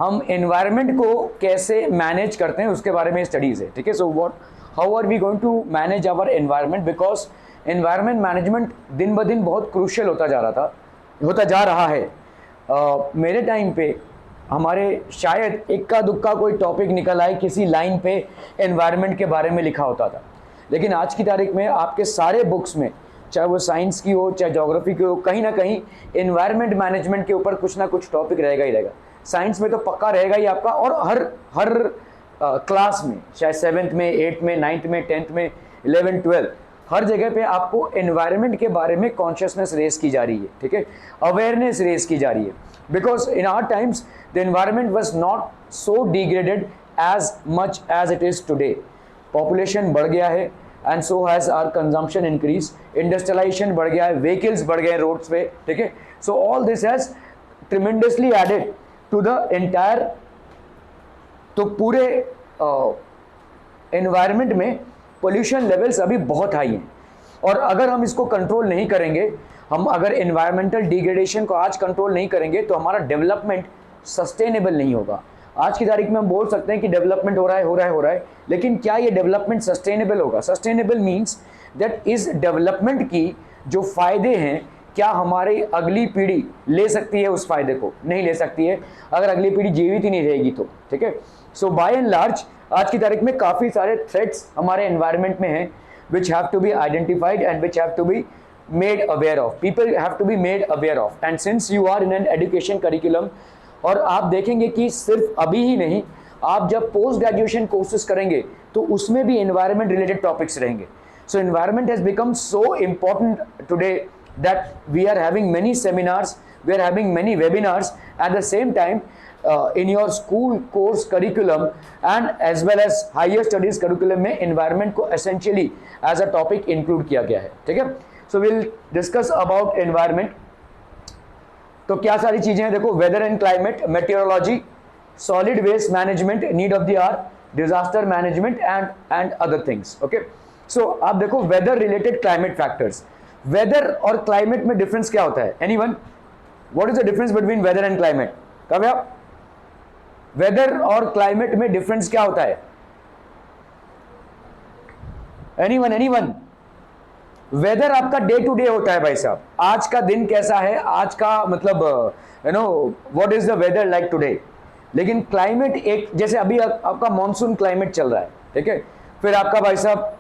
हम एनवायरनमेंट को कैसे मैनेज करते हैं उसके बारे में स्टडीज़ है, ठीक है। So what, how are we going to manage our environment, because environment management दिन ब दिन बहुत क्रूशियल होता जा रहा है। मेरे टाइम पे हमारे शायद इक्का दुक्का कोई टॉपिक निकल आए किसी लाइन पे एनवायरनमेंट के बारे में लिखा होता था, लेकिन आज की तारीख में आपके सारे बुक्स में, चाहे वो साइंस की हो चाहे ज्योग्राफी की हो, कहीं ना कहीं एनवायरनमेंट मैनेजमेंट के ऊपर कुछ ना कुछ टॉपिक रहेगा ही रहेगा। साइंस में तो पक्का रहेगा ही आपका, और हर क्लास में, चाहे 7th में, 8th में, 9th में, 10th में, 11th, 12th, हर जगह पे आपको एनवायरनमेंट के बारे में कॉन्शियसनेस रेस की जा रही है, ठीक है, अवेयरनेस रेस की जा रही है। Because in our times the environment was not so degraded as much as it is today. Population बढ़ गया है and so has our consumption increase, industrialization बढ़ गया है, व्हीकल्स बढ़ गए रोड्स पे, ठीक है। So all this has tremendously added to the entire, तो पूरे एनवायरनमेंट में पोल्यूशन लेवल्स अभी बहुत हाई हैं, और अगर हम इसको कंट्रोल नहीं करेंगे, हम अगर एनवायरमेंटल डिग्रेडेशन को आज कंट्रोल नहीं करेंगे तो हमारा डेवलपमेंट सस्टेनेबल नहीं होगा। आज की तारीख में हम बोल सकते हैं कि डेवलपमेंट हो रहा है, लेकिन क्या ये डेवलपमेंट सस्टेनेबल होगा? सस्टेनेबल मीन्स दैट इस डेवलपमेंट की जो फायदे हैं, क्या हमारी अगली पीढ़ी ले सकती है उस फायदे को? नहीं ले सकती है, अगर अगली पीढ़ी जीवित ही नहीं रहेगी तो, ठीक है। सो बाय एंड लार्ज आज की तारीख में काफ़ी सारे थ्रेट्स हमारे एनवायरनमेंट में हैं which have to be identified and which have to be made aware of, people have to be made aware of. And since you are in an education curriculum, और आप देखेंगे कि सिर्फ अभी ही नहीं, आप जब पोस्ट ग्रेजुएशन कोर्सेज करेंगे तो उसमें भी एनवायरनमेंट रिलेटेड टॉपिक्स रहेंगे। So environment has become so important today that we are having many seminars, we are having many webinars at the same time in your school course curriculum and as well as higher studies curriculum में environment को essentially as a topic include किया गया है, ठीक है। So we'll discuss about environment। तो क्या सारी चीजें हैं देखो, weather and climate, meteorology, solid waste management, need of the hour, disaster management and other things, okay। So आप देखो weather related climate factors, weather और क्लाइमेट में डिफरेंस क्या होता है? Anyone, what is the difference between weather and climate? कब आप, weather और क्लाइमेट में डिफरेंस क्या होता है? एनीवन, वेदर आपका डे टू डे होता है भाई साहब, आज का दिन कैसा है, आज का मतलब you know what is the weather like today. लेकिन क्लाइमेट एक, जैसे अभी आपका मॉनसून क्लाइमेट चल रहा है, ठीक है, फिर आपका भाई साहब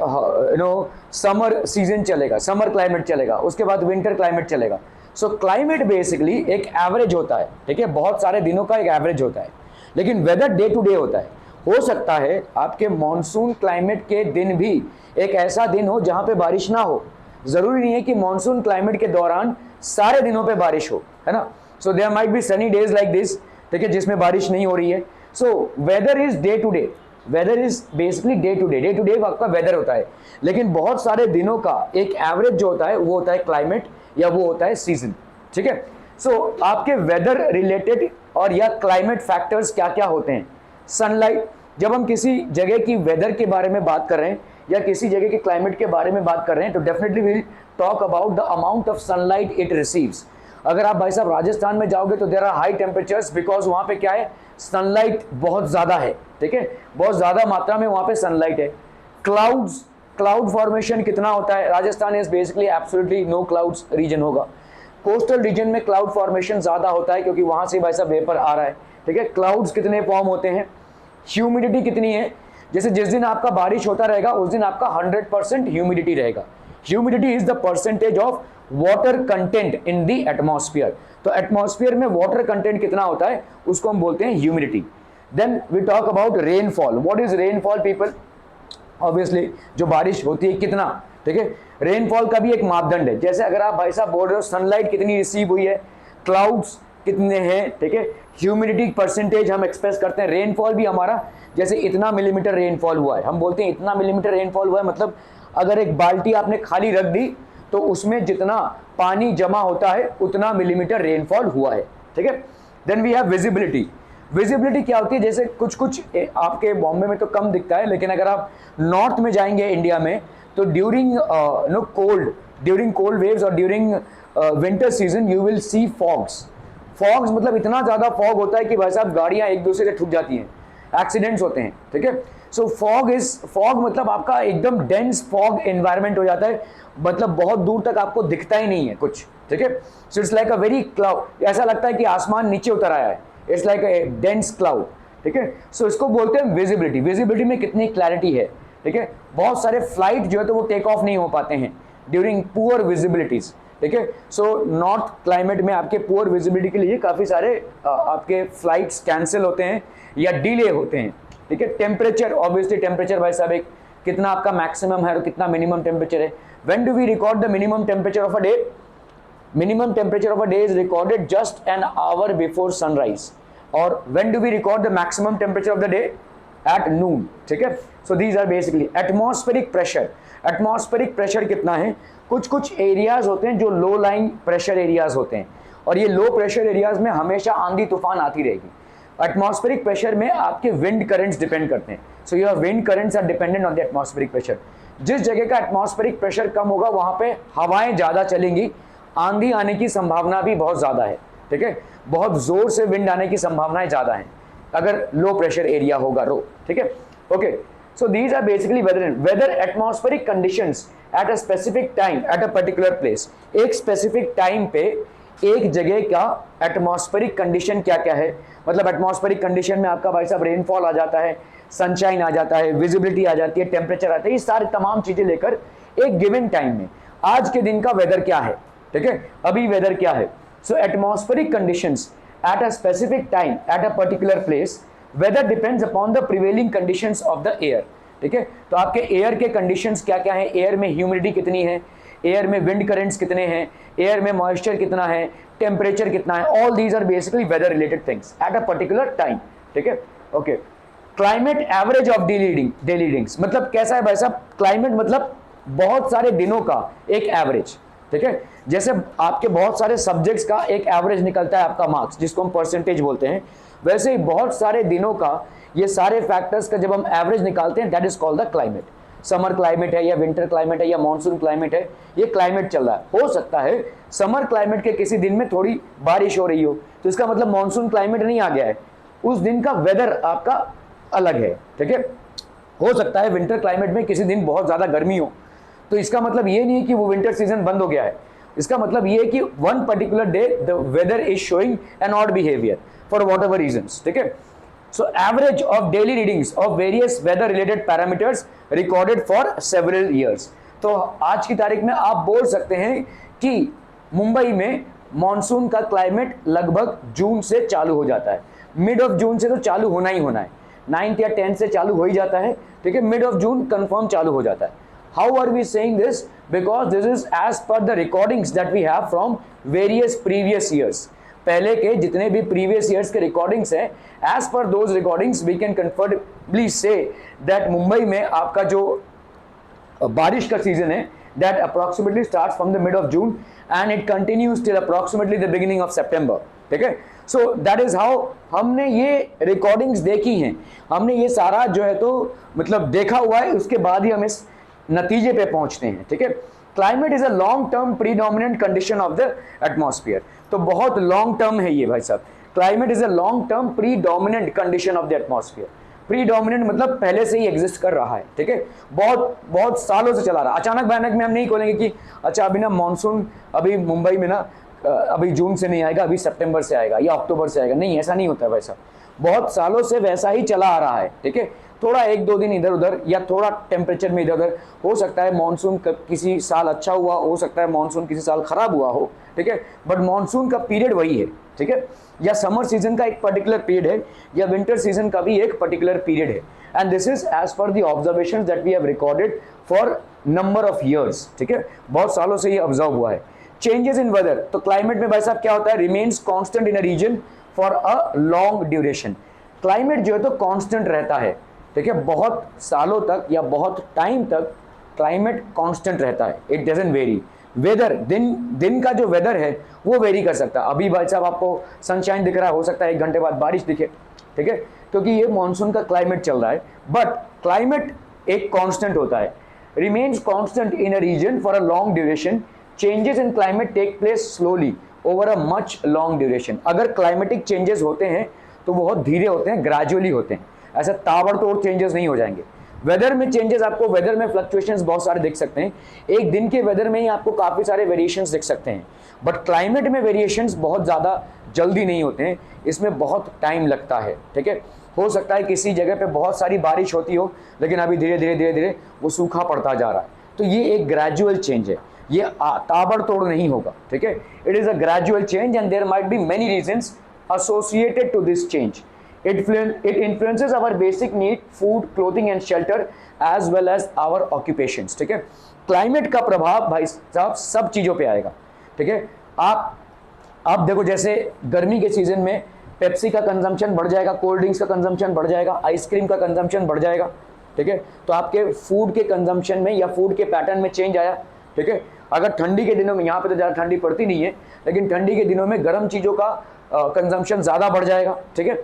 यू नो समर सीजन चलेगा, समर क्लाइमेट चलेगा, उसके बाद विंटर क्लाइमेट चलेगा। सो क्लाइमेट बेसिकली एक एवरेज होता है, ठीक है, बहुत सारे दिनों का एक एवरेज होता है, लेकिन वेदर डे टू डे होता है। हो सकता है आपके मॉनसून क्लाइमेट के दिन भी एक ऐसा दिन हो जहां पे बारिश ना हो, जरूरी नहीं है कि मॉनसून क्लाइमेट के दौरान सारे दिनों पे बारिश हो, है ना। So there might be sunny days like this, ठीक है, जिसमें बारिश नहीं हो रही है। So weather is day to day, weather is basically day to day आपका वेदर होता है, लेकिन बहुत सारे दिनों का एक एवरेज जो होता है वो होता है क्लाइमेट, या वो होता है सीजन, ठीक है। सो आपके वेदर रिलेटेड और या क्लाइमेट फैक्टर्स क्या क्या होते हैं? सनलाइट, जब हम किसी जगह की वेदर के बारे में बात कर रहे हैं या किसी जगह के क्लाइमेट के बारे में बात कर रहे हैं, तो definitely will talk about the amount of sunlight it receives. अगर आप भाई साहब राजस्थान में जाओगे तो there are high temperatures, because वहां पे क्या है, सनलाइट बहुत ज्यादा है, ठीक है, बहुत ज्यादा मात्रा में वहां पे सनलाइट है। क्लाउड्स, क्लाउड फॉर्मेशन कितना होता है? Rajasthan is basically absolutely no clouds region होगा। कोस्टल रीजन में क्लाउड फॉर्मेशन ज्यादा होता है क्योंकि वहां से भाई साहब वेपर आ रहा है, ठीक है। क्लाउड्स कितने फॉर्म होते हैं? ह्यूमिडिटी कितनी है? जैसे जिस दिन आपका बारिश होता रहेगा उस दिन आपका 100% ह्यूमिडिटी रहेगा। Humidity is the percentage of water content in the atmosphere. तो एटमॉस्फेयर में वाटर कंटेंट कितना होता है उसको हम बोलते हैं humidity. Then we talk about rainfall. What is rainfall people? Obviously जो बारिश होती है कितना, ठीक है। रेनफॉल का भी एक मापदंड है, जैसे अगर आप भाई साहब बोल रहे हो सनलाइट कितनी रिसीव हुई है, क्लाउड्स कितने हैं, ठीक है, ह्यूमिडिटी परसेंटेज हम एक्सप्रेस करते हैं। रेनफॉल भी हमारा जैसे इतना मिलीमीटर रेनफॉल हुआ है, हम बोलते हैं इतना मिलीमीटर रेनफॉल हुआ है, मतलब अगर एक बाल्टी आपने खाली रख दी तो उसमें जितना पानी जमा होता है उतना मिलीमीटर रेनफॉल हुआ है, ठीक है। Then we have visibility. Visibility क्या होती है? जैसे कुछ कुछ आपके बॉम्बे में तो कम दिखता है, लेकिन अगर आप नॉर्थ में जाएंगे इंडिया में तो ड्यूरिंग कोल्ड वेव्स और during winter season you will see fogs. Fogs मतलब इतना ज्यादा फॉग होता है कि भाई साहब गाड़ियां एक दूसरे से ठुक जाती हैं, एक्सीडेंट्स होते हैं, ठीक है। सो फॉग मतलब आपका एकदम डेंस फॉग एनवायरनमेंट हो जाता है, मतलब बहुत दूर तक आपको दिखता ही नहीं है कुछ, ठीक है। So it's like a very cloud, ऐसा लगता है कि आसमान नीचे उतर आया है, it's like a dense cloud, ठीक है। सो इसको बोलते हैं विजिबिलिटी। विजिबिलिटी में कितनी क्लैरिटी है, ठीक है। बहुत सारे फ्लाइट जो है तो वो टेक ऑफ नहीं हो पाते हैं ड्यूरिंग पुअर विजिबिलिटीज, ठीक है। सो नॉर्थ क्लाइमेट में आपके पुअर विजिबिलिटी के लिए काफी सारे आपके फ्लाइट्स कैंसिल होते हैं या डिले होते हैं, ठीक है। टेम्परेचर, ऑब्वियसली टेम्परेचर भाई साहब एक कितना आपका मैक्सिमम है और कितना मिनिमम टेम्परेचर है। When do we record the minimum temperature of a day? Minimum temperature of a day is recorded just an hour before sunrise. Or when do we record the maximum temperature of the day? At noon, ठीक है। So these are basically atmospheric pressure. Atmospheric pressure कितना है? कुछ areas होते हैं जो लो line pressure areas होते हैं, और ये लो प्रेशर एरियाज में हमेशा आंधी तूफान आती रहेगी। एटमॉस्फेरिक प्रेशर में आपके विंड करंट्स डिपेंड करते हैं, so your wind currents are dependent on the atmospheric pressure. जिस जगह का एटमॉस्फेरिक प्रेशर कम होगा वहां पे हवाएं ज्यादा चलेंगी, आंधी आने की संभावना भी बहुत ज्यादा है, ठीक है। बहुत जोर से विंड आने की संभावनाएं ज्यादा है अगर लो प्रेशर एरिया होगा रो, ठीक है। Okay, so these are basically weather atmospheric conditions at a specific time at a particular place. एक स्पेसिफिक टाइम पे एक जगह का एटमॉस्फेरिक कंडीशन क्या क्या है, मतलब एटमॉस्फेरिक कंडीशन में आपका भाई साहब रेनफॉल आ जाता है, सनशाइन आ जाता है, विजिबिलिटी आ जाती है, टेम्परेचर आता है, ये सारी तमाम चीजें लेकर एक गिवन टाइम में आज के दिन का वेदर क्या है, ठीक है, अभी वेदर क्या है। So atmospheric conditions at a specific time at a particular place, weather depends upon the prevailing conditions of the air, ठीक है। तो आपके एयर के कंडीशंस क्या क्या है, एयर में ह्यूमिडिटी कितनी है, एयर में विंड करंट्स कितने हैं, एयर में मॉइस्चर कितना है, टेम्परेचर कितना है, all these are basically weather related things at a particular time, ठीक है। Okay, climate average of daily readings, मतलब कैसा है भाई साहब, क्लाइमेट मतलब बहुत सारे दिनों का एक एवरेज, ठीक है। जैसे आपके बहुत सारे सब्जेक्ट्स का एक एवरेज निकलता है आपका मार्क्स, जिसको हम परसेंटेज बोलते हैं, वैसे ही बहुत सारे दिनों का ये सारे फैक्टर्स का जब हम एवरेज निकालते हैं that is called the climate. Summer climate है या विंटर क्लाइमेट है या मॉनसून क्लाइमेट है, ये क्लाइमेट चल रहा है। हो सकता है समर क्लाइमेट के किसी दिन में थोड़ी बारिश हो रही हो, तो इसका मतलब मॉनसून क्लाइमेट नहीं आ गया है, उस दिन का वेदर आपका अलग है, ठीक है। हो सकता है विंटर क्लाइमेट में किसी दिन बहुत ज्यादा गर्मी हो, तो इसका मतलब ये नहीं है कि वो विंटर सीजन बंद हो गया है, इसका मतलब ये है कि one particular day the weather is showing an odd behaviour for whatever reasons, ठीक है। So average of daily readings of various weather related parameters recorded for several years. तो आज की तारीख में आप बोल सकते हैं कि मुंबई में मॉनसून का क्लाइमेट लगभग जून से चालू हो जाता है, मिड ऑफ जून से तो चालू होना ही होना है, 9th या 10th से चालू हो ही जाता है, ठीक है, मिड ऑफ जून कंफर्म चालू हो जाता है। How are we saying this? Because this is as per the recordings that we have from various previous years. पहले के जितने भी प्रीवियस ईयर्स के रिकॉर्डिंग्स हैं, as per those recordings we can comfortably say that Mumbai में आपका जो बारिश का सीजन है that approximately starts from the mid of June and it continues till approximately the beginning of September, ठीक है। सो दैट इज हाउ हमने ये रिकॉर्डिंग्स देखी हैं, हमने ये सारा जो है तो मतलब देखा हुआ है, उसके बाद ही हम इस नतीजे पे पहुंचते हैं, ठीक है। Climate is a long term predominant condition of the atmosphere, तो बहुत लॉन्ग टर्म है ये भाई साहब। Climate is a long term predominant condition of the atmosphere. Predominant मतलब पहले से ही एग्जिस्ट कर रहा है, ठीक है, बहुत बहुत सालों से चला रहा है। अचानक भयानक में हम नहीं खोलेंगे कि अच्छा अभी ना मॉनसून अभी मुंबई में ना अभी जून से नहीं आएगा, अभी सितंबर से आएगा या अक्टूबर से आएगा, नहीं, ऐसा नहीं होता है भाई साहब। बहुत सालों से वैसा ही चला आ रहा है, ठीक है। थोड़ा एक दो दिन इधर उधर या थोड़ा टेम्परेचर में इधर उधर हो सकता है, मॉनसून किसी साल अच्छा हुआ, हो सकता है मॉनसून किसी साल खराब हुआ हो, ठीक है, बट मॉनसून का पीरियड वही है, ठीक है। या समर सीजन का एक पर्टिकुलर पीरियड है या विंटर सीजन का भी एक पर्टिकुलर पीरियड है, and this is as per the observations that we have recorded for number of years, ठीक है, बहुत सालों से ये ऑब्जर्व हुआ है। चेंजेस इन वेदर, तो क्लाइमेट में भाई साहब क्या होता है, remains constant in a region for a long duration. Climate जो है तो कांस्टेंट रहता है, ठीक है, बहुत सालों तक या बहुत टाइम तक क्लाइमेट कांस्टेंट रहता है, इट डजंट वेरी। वेदर दिन का जो वेदर है वो वेरी कर सकता है। अभी भाई साहब आपको सनशाइन दिख रहा है, हो सकता है 1 घंटे बाद बारिश दिखे, ठीक है, क्योंकि ये मॉनसून का क्लाइमेट चल रहा है, बट क्लाइमेट एक कांस्टेंट होता है, remains constant in a region for a long duration changes in climate take place slowly over a much long duration. अगर क्लाइमेटिक चेंजेस होते हैं तो बहुत धीरे होते हैं, ग्रेजुअली होते हैं, ऐसा ताबड़तोड़ चेंजेस नहीं हो जाएंगे। वेदर में चेंजेस, आपको वेदर में फ्लक्चुएशंस बहुत सारे दिख सकते हैं, एक दिन के वेदर में ही आपको काफ़ी सारे वेरिएशंस दिख सकते हैं, बट क्लाइमेट में वेरिएशंस बहुत ज़्यादा जल्दी नहीं होते हैं, इसमें बहुत टाइम लगता है। ठीक है, हो सकता है किसी जगह पे बहुत सारी बारिश होती हो, लेकिन अभी धीरे धीरे धीरे धीरे वो सूखा पड़ता जा रहा है, तो ये एक ग्रेजुअल चेंज है, ये ताबड़तोड़ नहीं होगा। ठीक है, it is a gradual change and there might be many reasons associated to this change. It influences our basic need, food, clothing and shelter as well as our occupations. ठीक है, climate का प्रभाव भाई साहब सब चीज़ों पे आएगा। ठीक है, आप देखो जैसे गर्मी के सीजन में पेप्सी का कंजम्पशन बढ़ जाएगा, कोल्ड ड्रिंक्स का कंजम्पशन बढ़ जाएगा, आइसक्रीम का कंजम्पशन बढ़ जाएगा। ठीक है, तो आपके फूड के कंजम्पशन में या फूड के पैटर्न में चेंज आया। ठीक है, अगर ठंडी के दिनों में, यहाँ पे तो ज़्यादा ठंडी पड़ती नहीं है, लेकिन ठंडी के दिनों में गर्म चीज़ों का कंजम्पशन ज़्यादा बढ़ जाएगा। ठीक है,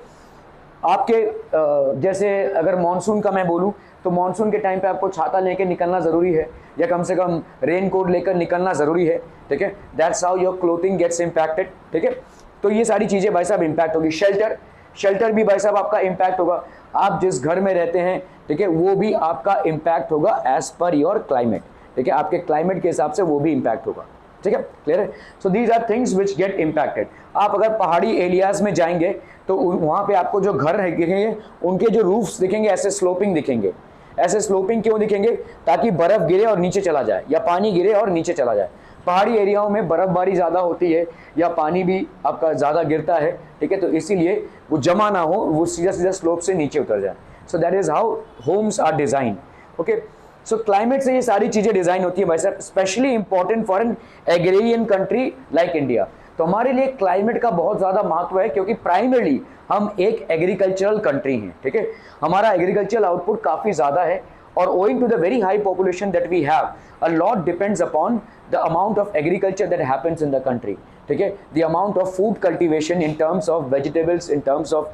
आपके जैसे अगर मानसून का मैं बोलूँ तो मानसून के टाइम पे आपको छाता लेके निकलना ज़रूरी है, या कम से कम रेन कोट लेकर निकलना ज़रूरी है। ठीक है, that's how your clothing gets impacted. ठीक है, तो ये सारी चीज़ें भाई साहब इम्पैक्ट होगी। शेल्टर भी भाई साहब आपका इम्पैक्ट होगा, आप जिस घर में रहते हैं, ठीक है, वो भी आपका इम्पैक्ट होगा एज पर योर क्लाइमेट। ठीक है, आपके क्लाइमेट के हिसाब से वो भी इम्पैक्ट होगा। ठीक है, क्लियर है। So these are things which get impacted. आप अगर पहाड़ी एरियाज में जाएंगे तो वहाँ पे आपको जो घर दिखेंगे, उनके जो रूफ्स दिखेंगे ऐसे स्लोपिंग दिखेंगे। ऐसे स्लोपिंग क्यों दिखेंगे? ताकि बर्फ गिरे और नीचे चला जाए, या पानी गिरे और नीचे चला जाए। पहाड़ी एरियाओं में बर्फबारी ज़्यादा होती है या पानी भी आपका ज़्यादा गिरता है। ठीक है, तो इसीलिए वो जमा ना हो, वो सीधा सीधा स्लोप से नीचे उतर जाए। So that is how homes are design. Okay, so climate से ये सारी चीज़ें डिज़ाइन होती है भाई साहब, specially important for an agrarian country like India. तो हमारे लिए क्लाइमेट का बहुत ज़्यादा महत्व है, क्योंकि प्राइमरली हम एक एग्रीकल्चरल कंट्री हैं। ठीक है, हमारा एग्रीकल्चरल आउटपुट काफ़ी ज़्यादा है, और owing to the very high population that we have, a lot depends upon the amount of agriculture that happens in the country. ठीक है, the amount of food cultivation in terms of vegetables, in terms of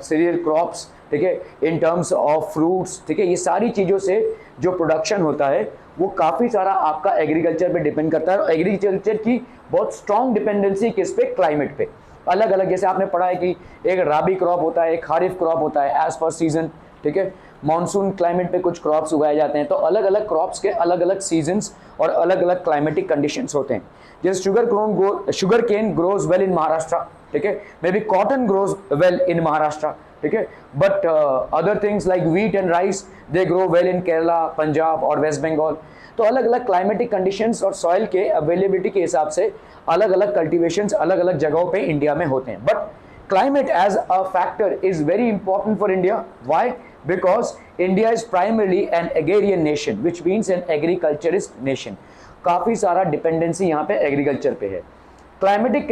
cereal crops, ठीक है, in terms of fruits, ठीक है, ये सारी चीज़ों से जो प्रोडक्शन होता है वो काफ़ी सारा आपका एग्रीकल्चर पे डिपेंड करता है। और एग्रीकल्चर की बहुत स्ट्रॉन्ग डिपेंडेंसी किस पे? क्लाइमेट पे। अलग अलग, जैसे आपने पढ़ा है कि एक राबी क्रॉप होता है, एक खारिफ क्रॉप होता है, एज पर सीजन। ठीक है, मानसून क्लाइमेट पे कुछ क्रॉप्स उगाए जाते हैं, तो अलग अलग क्रॉप्स के अलग अलग सीजन्स और अलग अलग क्लाइमेटिक कंडीशंस होते हैं। जैसे sugar cane grows well in Maharashtra, ठीक है, may be cotton grows well in Maharashtra, ठीक है, but other things like wheat and rice they grow well in Kerala, Punjab और वेस्ट बंगाल। तो अलग अलग क्लाइमेटिक कंडीशंस और सॉइल के अवेलेबिलिटी के हिसाब से अलग अलग कल्टिवेशंस अलग अलग जगहों पे इंडिया में होते हैं। But climate as a factor is very important for India. Why? Because India is primarily an agrarian nation, which means an agriculturist nation. काफ़ी सारा डिपेंडेंसी यहाँ पे एग्रीकल्चर पे है। Climatic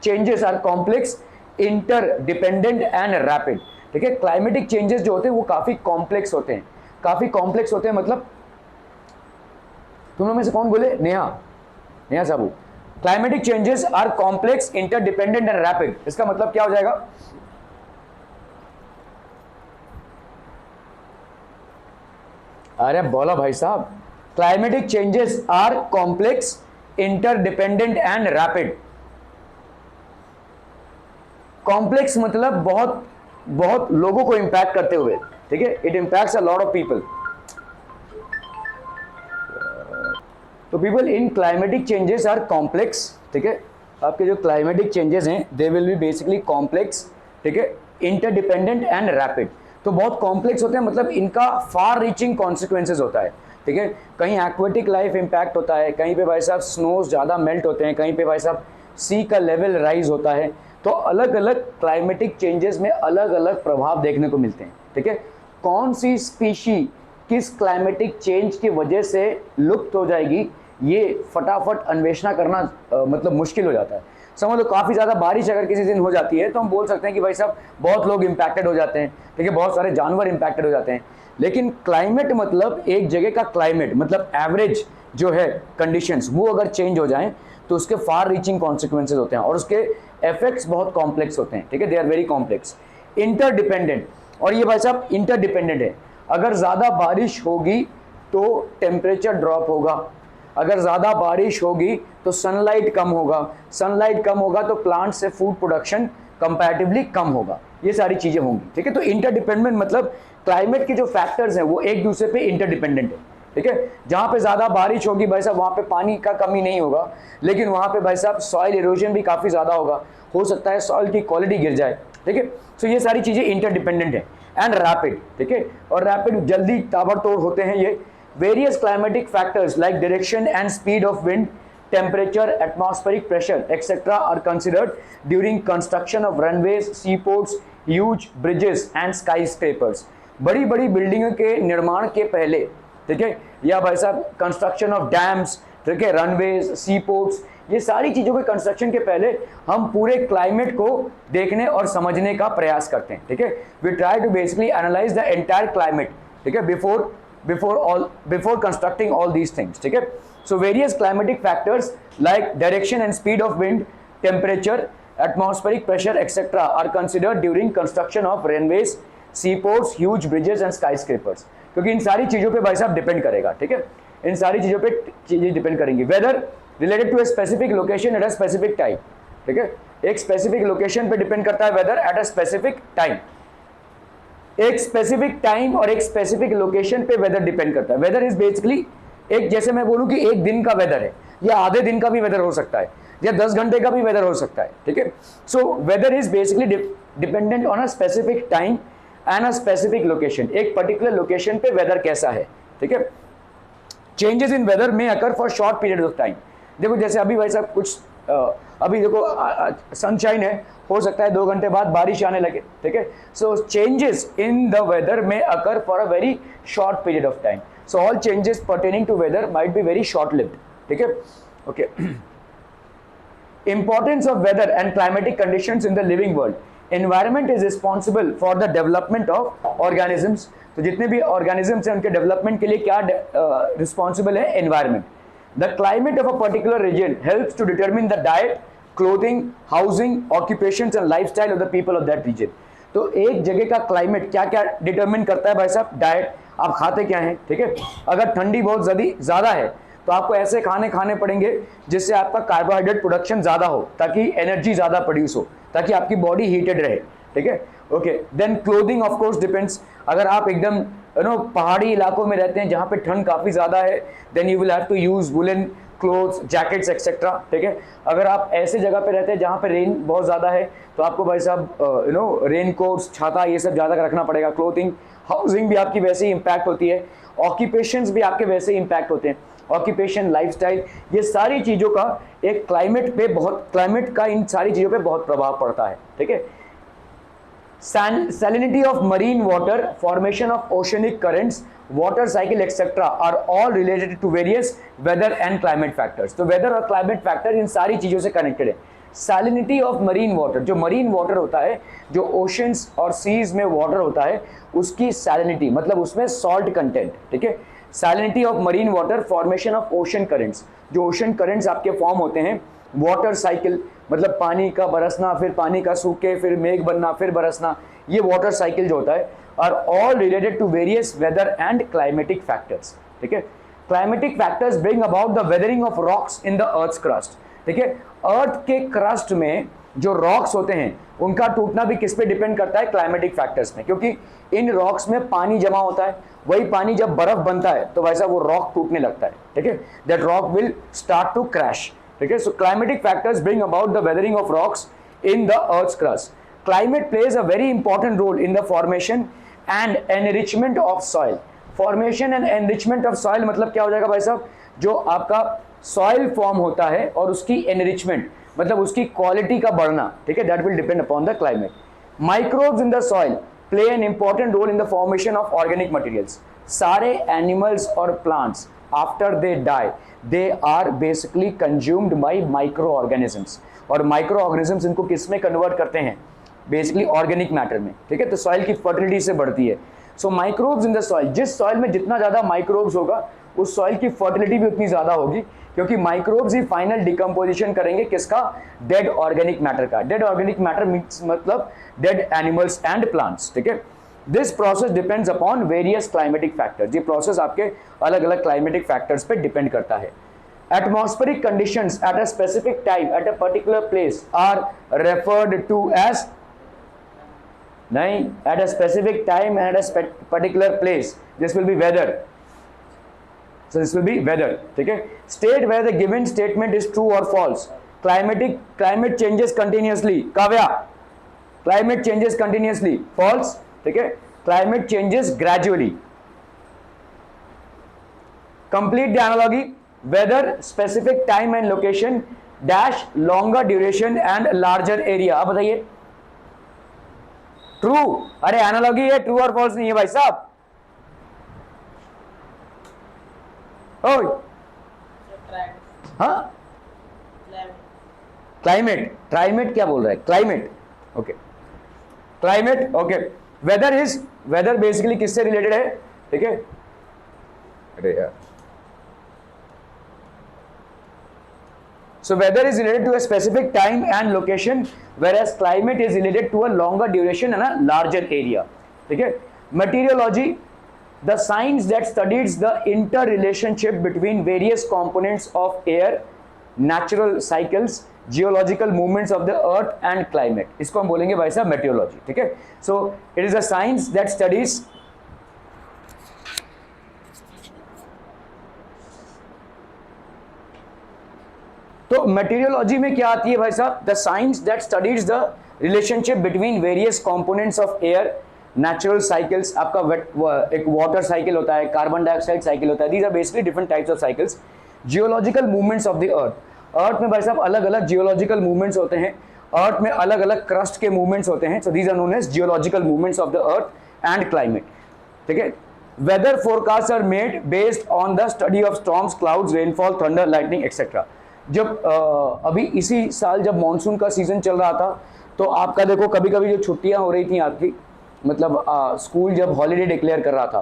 changes are complex, interdependent and rapid. ठीक है, climatic changes जो होते हैं वो काफ़ी कॉम्प्लेक्स होते हैं। काफ़ी कॉम्प्लेक्स होते हैं मतलब, तुम लोग में से कौन बोले? Neha Sabu. Climatic changes are complex, interdependent and rapid. इसका मतलब क्या हो जाएगा? अरे बोला भाई साहब, climatic changes are complex, interdependent and rapid. Complex मतलब बहुत बहुत लोगों को इंपैक्ट करते हुए। ठीक है, it impacts a lot of people. तो people in climatic changes are complex. ठीक है, आपके जो क्लाइमेटिक चेंजेस हैं they will be basically complex, ठीक है, इंटरडिपेंडेंट एंड रैपिड। तो बहुत कॉम्प्लेक्स होते हैं, मतलब इनका फार रीचिंग कॉन्सिक्वेंसेज होता है। ठीक है, कहीं एक्वेटिक लाइफ इंपैक्ट होता है, कहीं पे भाई साहब स्नोज ज़्यादा मेल्ट होते हैं, कहीं पे भाई साहब सी का लेवल राइज होता है। तो अलग अलग क्लाइमेटिक चेंजेस में अलग अलग प्रभाव देखने को मिलते हैं। ठीक है, कौन सी स्पीशी किस क्लाइमेटिक चेंज की वजह से लुप्त हो जाएगी, ये फटाफट अन्वेषण करना मतलब मुश्किल हो जाता है। समझ लो, काफ़ी ज़्यादा बारिश अगर किसी दिन हो जाती है तो हम बोल सकते हैं कि भाई साहब बहुत लोग इंपैक्टेड हो जाते हैं। ठीक है, बहुत सारे जानवर इंपैक्टेड हो जाते हैं। लेकिन क्लाइमेट मतलब एक जगह का क्लाइमेट मतलब एवरेज जो है कंडीशंस, वो अगर चेंज हो जाएं तो उसके फार रीचिंग कॉन्सिक्वेंसेज होते हैं और उसके इफेक्ट्स बहुत कॉम्प्लेक्स होते हैं। ठीक है, they are very complex. Interdependent, और ये भाई साहब इंटरडिपेंडेंट है। अगर ज़्यादा बारिश होगी तो टेम्परेचर ड्रॉप होगा, अगर ज़्यादा बारिश होगी तो सनलाइट कम होगा, सनलाइट कम होगा तो प्लांट से फूड प्रोडक्शन कंपैरेटिवली कम होगा, ये सारी चीज़ें होंगी, ठीक है। तो इंटरडिपेंडेंट मतलब क्लाइमेट के जो फैक्टर्स हैं वो एक दूसरे पे इंटरडिपेंडेंट है, ठीक है। जहाँ पे ज़्यादा बारिश होगी भाई साहब वहाँ पे पानी का कमी नहीं होगा, लेकिन वहाँ पे भाई साहब सॉइल इरोजन भी काफ़ी ज़्यादा होगा, हो सकता है सॉइल की क्वालिटी गिर जाए, ठीक है। सो ये सारी चीज़ें इंटरडिपेंडेंट है। एंड रैपिड, ठीक है, और रैपिड जल्दी ताबड़तोड़ होते हैं ये। Various climatic factors like direction and speed of wind, temperature, atmospheric pressure, etc. are considered during construction of runways, seaports, huge bridges and skyscrapers. बड़ी बड़ी बिल्डिंगों के निर्माण के पहले, ठीक है, या भाई साहब कंस्ट्रक्शन ऑफ डैम्स, ठीक है, रनवेज, सीपोर्ट्स, ये सारी चीज़ों के कंस्ट्रक्शन के पहले हम पूरे क्लाइमेट को देखने और समझने का प्रयास करते हैं, ठीक है। We try to basically analyse the entire climate, ठीक है, before constructing all these things, ठीक है। So various climatic factors like direction and speed of wind, temperature, atmospheric pressure, etc. are considered during construction of runways, seaports, huge bridges and skyscrapers. क्योंकि इन सारी चीज़ों पे भाई साहब डिपेंड करेगा, ठीक है, इन सारी चीज़ों पे चीज़ें डिपेंड करेंगी। Weather related to a specific location at a specific time, ठीक है, एक स्पेसिफिक लोकेशन पे डिपेंड करता है weather at a specific time, एक स्पेसिफिक टाइम और एक स्पेसिफिक लोकेशन पे वेदर डिपेंड करता है। वेदर इज बेसिकली एक, जैसे मैं बोलूं कि एक दिन का वेदर है या आधे दिन का भी वेदर हो सकता है या 10 घंटे का भी वेदर हो सकता है, ठीक है। So weather is basically dependent on a specific time and a specific location, एक पर्टिकुलर लोकेशन पे वेदर कैसा है, ठीक है। चेंजेस इन वेदर में occur for short period of time. देखो जैसे अभी भाई साहब कुछ अभी देखो सनशाइन है, हो सकता है 2 घंटे बाद बारिश आने लगे, ठीक है। So changes in the weather में occur for a very short period of time. So all changes pertaining to weather might be very short-lived, ठीक है, okay. Importance of weather and climatic conditions in the living world. Environment is responsible for the development of organisms. तो जितने भी organisms हैं उनके development के लिए क्या responsible है? Environment. The climate of a particular region helps to determine the diet, clothing, housing, occupations and lifestyle of the people of that region. तो एक जगह का क्लाइमेट क्या क्या डिटरमिन करता है भाई साहब? डाइट, आप खाते क्या हैं, ठीक है। अगर ठंडी बहुत ज़्यादा है तो आपको ऐसे खाने खाने पड़ेंगे जिससे आपका कार्बोहाइड्रेट प्रोडक्शन ज़्यादा हो, ताकि एनर्जी ज़्यादा प्रोड्यूस हो, ताकि आपकी बॉडी हीटेड रहे, ठीक है, okay. Then clothing of course depends, अगर आप एकदम पहाड़ी इलाकों में रहते हैं जहाँ पे ठंड काफ़ी ज़्यादा है, then you will have to use woollen clothes, jackets etcetera, ठीक है। अगर आप ऐसे जगह पे रहते हैं जहाँ पे रेन बहुत ज़्यादा है तो आपको भाई साहब रेन कोट्स, छाता, ये सब ज़्यादा रखना पड़ेगा। क्लोथिंग, हाउसिंग भी आपकी वैसे ही इम्पैक्ट होती है, ऑक्यूपेशंस भी आपके वैसे ही इम्पैक्ट होते हैं, ऑक्यूपेशन, लाइफस्टाइल, ये सारी चीज़ों का एक क्लाइमेट का इन सारी चीज़ों पे बहुत प्रभाव पड़ता है, ठीक है। Salinity of marine water, formation of oceanic currents, water cycle etc. are all related to various weather and climate factors. तो weather और climate factor इन सारी चीज़ों से connected है। Salinity of marine water, जो marine water होता है, जो oceans और seas में water होता है, उसकी salinity मतलब उसमें salt content, ठीक है। Salinity of marine water, formation of ocean currents, जो ocean currents आपके form होते हैं, वाटर साइकिल मतलब पानी का बरसना, फिर पानी का सूखे, फिर मेघ बनना, फिर बरसना, ये वाटर साइकिल जो होता है, are all related to various weather and climatic factors, ठीक है। Climatic factors bring about the weathering of rocks in the earth's crust, ठीक है। अर्थ के क्रस्ट में जो रॉक्स होते हैं उनका टूटना भी किस पे डिपेंड करता है? क्लाइमेटिक फैक्टर्स में, क्योंकि इन रॉक्स में पानी जमा होता है, वही पानी जब बर्फ बनता है तो वैसा वो रॉक टूटने लगता है, ठीक है। That rock will start to crash, ठीक है। So climatic factors bring about the weathering of rocks in the earth's crust. Climate plays a very important role in the formation and enrichment of soil. Formation and enrichment of soil मतलब क्या हो जाएगा भाई साहब? जो आपका soil form होता है और उसकी एनरिचमेंट मतलब उसकी क्वालिटी का बढ़ना, ठीक है, that will depend upon the climate. Microbes in the soil play an important role in the formation of organic materials. सारे एनिमल्स और plants after they die they are basically consumed by micro organisms, और micro organisms इनको किस में convert करते हैं? Basically organic matter में, ठीक है। तो सॉइल की फर्टिलिटी से बढ़ती है। सो माइक्रोब्स इन द सॉइल, जिस सॉइल में जितना ज़्यादा माइक्रोब्स होगा उस सॉइल की फर्टिलिटी भी उतनी ज़्यादा होगी, क्योंकि माइक्रोब्स ही फाइनल डिकम्पोजिशन करेंगे किसका? डेड ऑर्गेनिक मैटर का। डेड ऑर्गेनिक मैटर मीन्स मतलब डेड एनिमल्स एंड प्लांट्स, ठीक है। This process depends upon various climatic factors. ये प्रोसेस आपके अलग अलग क्लाइमेटिक फैक्टर्स पे डिपेंड करता है। atmospheric conditions at a specific time at a particular place are referred to as, nahi, at a specific time and at a particular place, this will be weather. So this will be weather. ठीक है, state where the given statement is true or false. Climate changes continuously. Kavya, climate changes continuously. False. ठीक है, climate changes gradually. Complete the analogy. Whether specific time and location dash longer duration and larger area. अब बताइए, true, अरे analogy है, true और false नहीं है भाई साहब. ओए हाँ, क्लाइमेट क्या बोल रहा है, climate, okay, climate, okay. Weather basically किससे रिलेटेड है, ठीक है. अरे यार, so weather is related to a specific time and location, whereas climate is related to a longer duration and a larger area. ठीक है. Meteorology, the science that studies the interrelationship between various components of air, natural cycles, geological movements of the earth and climate. इसको हम बोलेंगे भाई साहब meteorology. ठीक है. So it is a science that studies तो मेटीरियोलॉजी में क्या आती है भाई साहब, the science that studies the relationship between various components of air, natural cycles, आपका एक वाटर साइकिल होता है, कार्बन डाइऑक्साइड साइकिल होता है, these are basically different types of cycles. Geological movements of the earth में भाई साहब अलग अलग जियोलॉजिकल मूवमेंट्स होते हैं, अर्थ में अलग अलग क्रस्ट के मूवमेंट्स होते हैं, so these are known as geological movements of the earth and climate. ठीक है. Weather forecast are made based on the study of storms, clouds, rainfall, thunder, lightning etcetera. जब अभी इसी साल जब मॉनसून का सीजन चल रहा था, तो आपका देखो कभी कभी जो छुट्टियां हो रही थी आपकी, मतलब स्कूल जब हॉलीडे डिक्लेयर कर रहा था,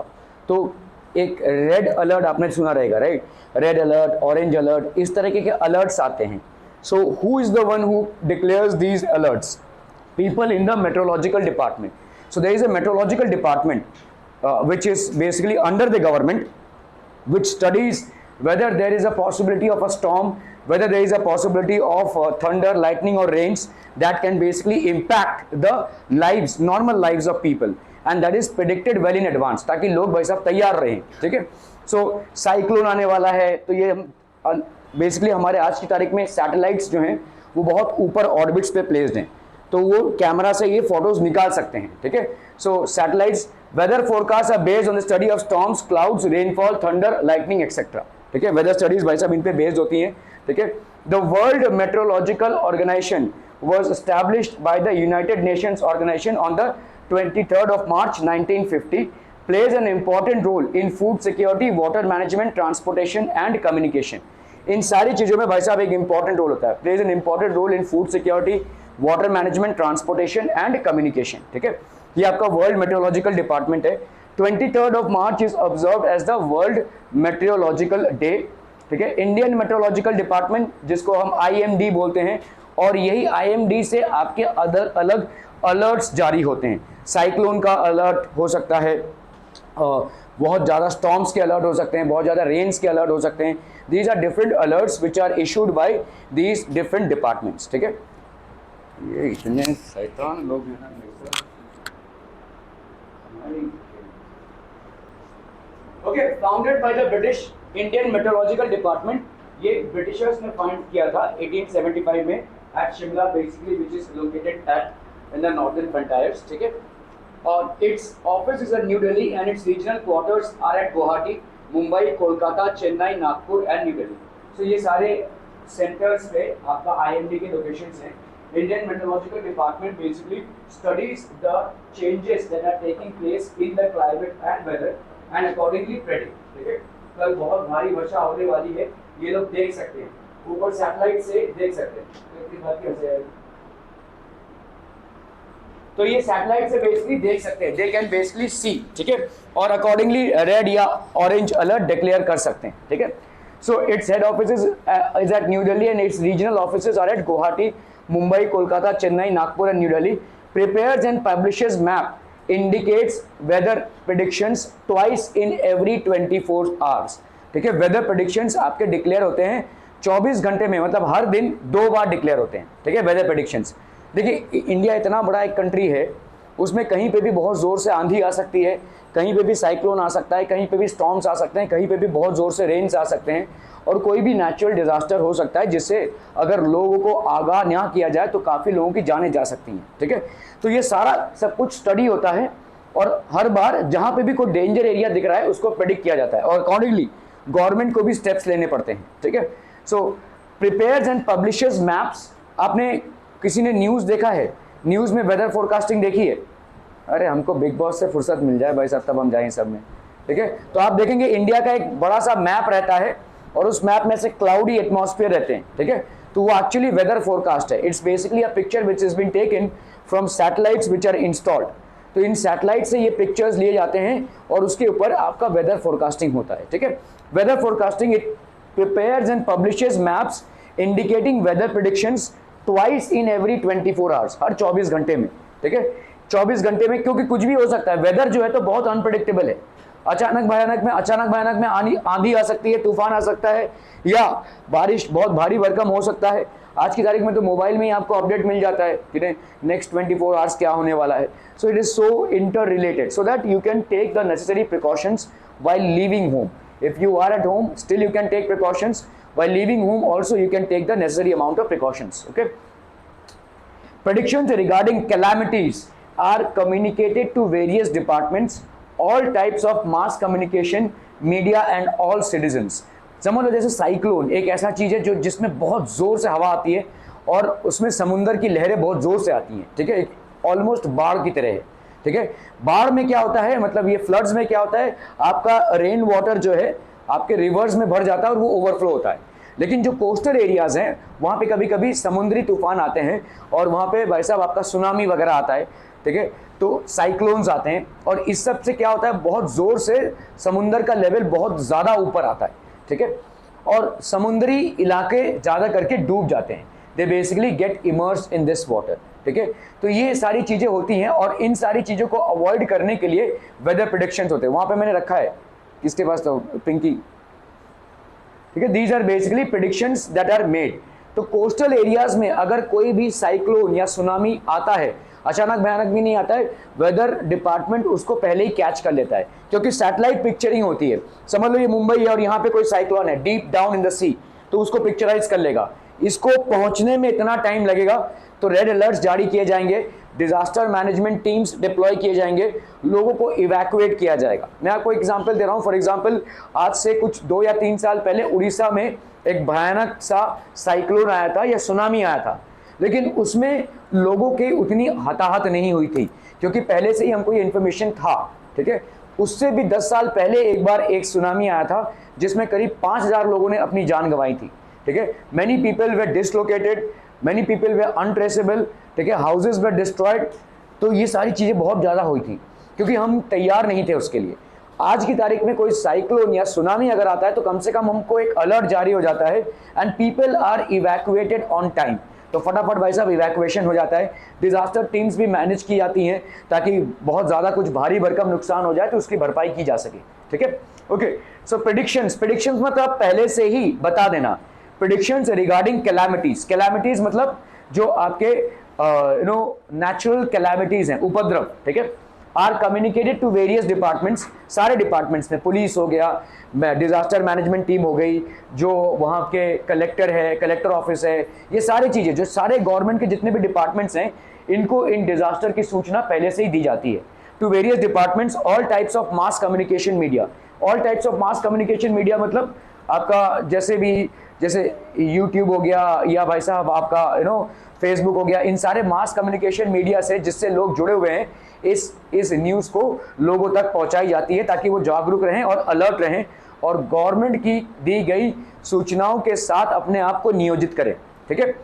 तो एक रेड अलर्ट आपने सुना रहेगा, right, red alert, orange alert, इस तरीके के अलर्ट्स आते हैं. So who is the one who declares these alerts? People in the meteorological department. So there is a meteorological department which is basically under the government, which studies whether there is a possibility of a storm, whether there is a possibility of thunder, lightning or rains that can basically impact the lives, normal lives of people, and that is predicted well in advance, ताकि लोग भाई साहब तैयार रहें. ठीक है. सो cyclone आने वाला है, तो ये बेसिकली हमारे आज की तारीख में सैटेलाइट्स जो हैं वो बहुत ऊपर ऑर्बिट्स पे प्लेस्ड हैं, तो वो कैमरा से ये फोटोज निकाल सकते हैं. ठीक है. So satellites, weather forecast are based on the study of storms, clouds, rainfall, thunder, lightning etcetera. ठीक है. वेदर स्टडीज भाई साहब इन पे बेस्ड होती हैं. ठीक है. The world Meteorological Organization was established by the United Nations Organization on the 23rd of March 1950, plays an important role in food security, water management, transportation and communication. इन सारी चीजों में भाई साहब एक इंपॉर्टेंट रोल होता है. Plays an important role in food security, water management, transportation and communication. ठीक है. ये आपका वर्ल्ड मेट्रोलॉजिकल डिपार्टमेंट है. 23rd of March is observed as the world meteorological Day. ठीक है. इंडियन मेट्रोलॉजिकल डिपार्टमेंट, जिसको हम IMD बोलते हैं, और यही IMD से आपके अलग अलर्ट्स जारी होते हैं. साइक्लोन का अलर्ट हो सकता है, बहुत ज़्यादा स्टॉर्म्स के अलर्ट हो सकते हैं, बहुत ज़्यादा रेन्स के अलर्ट हो सकते हैं. These are different alerts which are issued by these different departments. ठीक है. ये इतने शैतान लोग हैं ना. Okay, founded by the British Indian meteorological department. ये ब्रिटिशर्स ने फाउंड किया था 1875 में at Shimla, basically which is located at in the northern frontiers. ठीक है. और its office is at New Delhi and its regional quarters are at Guwahati, Mumbai, Kolkata, Chennai, Nagpur and New Delhi. So ये सारे सेंटर्स पे आपका IMD के लोकेशंस हैं. Indian Meteorological Department basically studies the changes that are taking place in the climate and weather and accordingly predict. ठीक है. कल बहुत भारी वर्षा होने वाली है, ये लोग देख सकते हैं, ऊपर सैटेलाइट से देख सकते हैं. इतनी बात कैसे है? तो ये सैटेलाइट से बेसिकली देख सकते हैं, दे कैन बेसिकली सी. ठीक है. और अकॉर्डिंगली रेड या ऑरेंज अलर्ट डिक्लेयर कर सकते हैं. ठीक है. So its head office is at New Delhi and its regional offices are at Guwahati, Mumbai, Kolkata, Chennai, Nagpur and New Delhi. Prepares and publishes map, indicates weather predictions twice in every 24 hours. ठीक है. Weather predictions आपके declare होते हैं 24 घंटे में मतलब हर दिन 2 बार declare होते हैं, ठीक है, वेदर प्रेडिक्शंस। देखिए इंडिया इतना बड़ा एक कंट्री है, उसमें कहीं पे भी बहुत ज़ोर से आंधी आ सकती है, कहीं पे भी साइक्लोन आ सकता है, कहीं पे भी स्टॉर्म्स आ सकते हैं, कहीं पे भी बहुत ज़ोर से रेन्स आ सकते हैं, और कोई भी नेचुरल डिजास्टर हो सकता है जिससे अगर लोगों को आगाह ना किया जाए तो काफ़ी लोगों की जानें जा सकती हैं, ठीक है। तो ये सारा सब कुछ स्टडी होता है और हर बार जहाँ पे भी कोई डेंजर एरिया दिख रहा है उसको प्रेडिक्ट किया जाता है और अकॉर्डिंगली गवर्नमेंट को भी स्टेप्स लेने पड़ते हैं, ठीक है। सो प्रिपेयर्स एंड पब्लिशेस मैप्स। आपने किसी ने न्यूज़ देखा है, न्यूज़ में वेदर फोरकास्टिंग देखी है? अरे हमको बिग बॉस से फुर्सत मिल जाए भाई साहब तब हम जाएं सब में, ठीक है। तो आप देखेंगे इंडिया का एक बड़ा सा मैप रहता है और उस मैप में से क्लाउडी एटमॉस्फेयर रहते हैं, ठीक है। तो वो एक्चुअली वेदर फोरकास्ट है। Its basically a picture which is been taken from satellites which are installed. तो इन सैटेलाइट से ये पिक्चर्स लिए जाते हैं और उसके ऊपर आपका वेदर फोरकास्टिंग होता है, ठीक है। Weather forecasting it prepares and publishes maps indicating weather predictions twice in every 24 hours, हर 24 घंटे में, ठीक है। 24 घंटे में, क्योंकि कुछ भी हो सकता है, वेदर जो है तो बहुत अनप्रेडिक्टेबल है। अचानक भयानक में आंधी आ सकती है, तूफान आ सकता है, या बारिश बहुत भारी भरकम हो सकता है। आज की तारीख में तो मोबाइल में ही आपको अपडेट मिल जाता है कि नेक्स्ट 24 आवर्स क्या होने वाला है। So it is so inter related so that you can take the necessary precautions while leaving home. If you are at home, still you can take precautions. While leaving home also you can take the necessary amount of precautions, okay. Predictions regarding calamities are communicated to various departments, all types of mass communication, media and all citizens. समझ लो जैसे cyclone एक ऐसा चीज है जो जिसमें बहुत जोर से हवा आती है और उसमें समुंदर की लहरें बहुत जोर से आती हैं, ठीक है, ऑलमोस्ट बाढ़ की तरह है, ठीक है। बाढ़ में क्या होता है, मतलब ये फ्लड्स में क्या होता है, आपका रेन वाटर जो है आपके रिवर्स में भर जाता है और वो ओवरफ्लो होता है। लेकिन जो कोस्टल एरियाज हैं वहाँ पे कभी कभी समुद्री तूफान आते हैं और वहाँ पे भाई साहब आपका सुनामी वगैरह आता है, ठीक है, तो साइक्लोन्स आते हैं और इस सब से क्या होता है, बहुत ज़ोर से समुंदर का लेवल बहुत ज़्यादा ऊपर आता है, ठीक है, और समुद्री इलाके ज़्यादा करके डूब जाते हैं। They basically gate immersed in this water, ठीक है। तो ये सारी चीज़ें होती हैं और इन सारी चीज़ों को अवॉइड करने के लिए वेदर प्रेडिक्शंस होते हैं। वहाँ पे मैंने रखा है, किसके पास, तो पिंकी, ठीक है। These are basically predictions that are made. तो कोस्टल एरियाज में अगर कोई भी साइक्लोन या सुनामी आता है, अचानक भयानक भी नहीं आता है, वेदर डिपार्टमेंट उसको पहले ही कैच कर लेता है क्योंकि सैटेलाइट पिक्चरिंग होती है। समझ लो ये मुंबई है और यहाँ पे कोई साइक्लोन है डीप डाउन इन द सी, तो उसको पिक्चराइज कर लेगा। इसको पहुंचने में इतना टाइम लगेगा तो रेड अलर्ट्स जारी किए जाएंगे, डिजास्टर मैनेजमेंट टीम्स डिप्लॉय किए जाएंगे, लोगों को इवैक्यूएट किया जाएगा। मैं आपको एग्जांपल दे रहा हूं, फॉर एग्जांपल आज से कुछ 2 या 3 साल पहले उड़ीसा में एक भयानक सा साइक्लोन आया था या सुनामी आया था, लेकिन उसमें लोगों की उतनी हताहत नहीं हुई थी क्योंकि पहले से ही हमको ये इन्फॉर्मेशन था, ठीक है। उससे भी 10 साल पहले एक बार एक सुनामी आया था जिसमें करीब 5000 लोगों ने अपनी जान गंवाई थी, ठीक है। मैनी पीपल वे डिसलोकेटेड, मैनी पीपल वे अनट्रेसेबल, ठीक है, हाउसेज वे डिस्ट्रॉयड। तो ये सारी चीज़ें बहुत ज़्यादा हुई थी क्योंकि हम तैयार नहीं थे उसके लिए। आज की तारीख में कोई साइक्लोन या सुनामी अगर आता है तो कम से कम हमको एक अलर्ट जारी हो जाता है and people are evacuated on time. तो फटाफट भाई साहब इवैक्यूएशन हो जाता है, डिजास्टर टीम्स भी मैनेज की जाती हैं ताकि बहुत ज़्यादा कुछ भारी भरकम नुकसान हो जाए तो उसकी भरपाई की जा सके, ठीक है। ओके, सो प्रेडिक्शंस मतलब आप पहले से ही बता देना। प्रेडिक्शंस रिगार्डिंग कैलामिटीज, कैलामिटीज मतलब जो आपके नेचुरल कैलामिटीज हैं, उपद्रव, ठीक है, are communicated to various departments, सारे डिपार्टमेंट्स में, पुलिस हो गया, डिजास्टर मैनेजमेंट टीम हो गई, जो वहाँ के कलेक्टर है, कलेक्टर ऑफिस है, ये सारी चीज़ें जो सारे गवर्नमेंट के जितने भी डिपार्टमेंट्स हैं इनको इन डिजास्टर की सूचना पहले से ही दी जाती है। To various departments, all types of mass communication media, all types of mass communication media मतलब आपका जैसे यूट्यूब हो गया या भाई साहब आपका फेसबुक हो गया, इन सारे मास कम्युनिकेशन मीडिया से जिससे लोग जुड़े हुए हैं इस न्यूज़ को लोगों तक पहुंचाई जाती है ताकि वो जागरूक रहें और अलर्ट रहें और गवर्नमेंट की दी गई सूचनाओं के साथ अपने आप को नियोजित करें, ठीक है।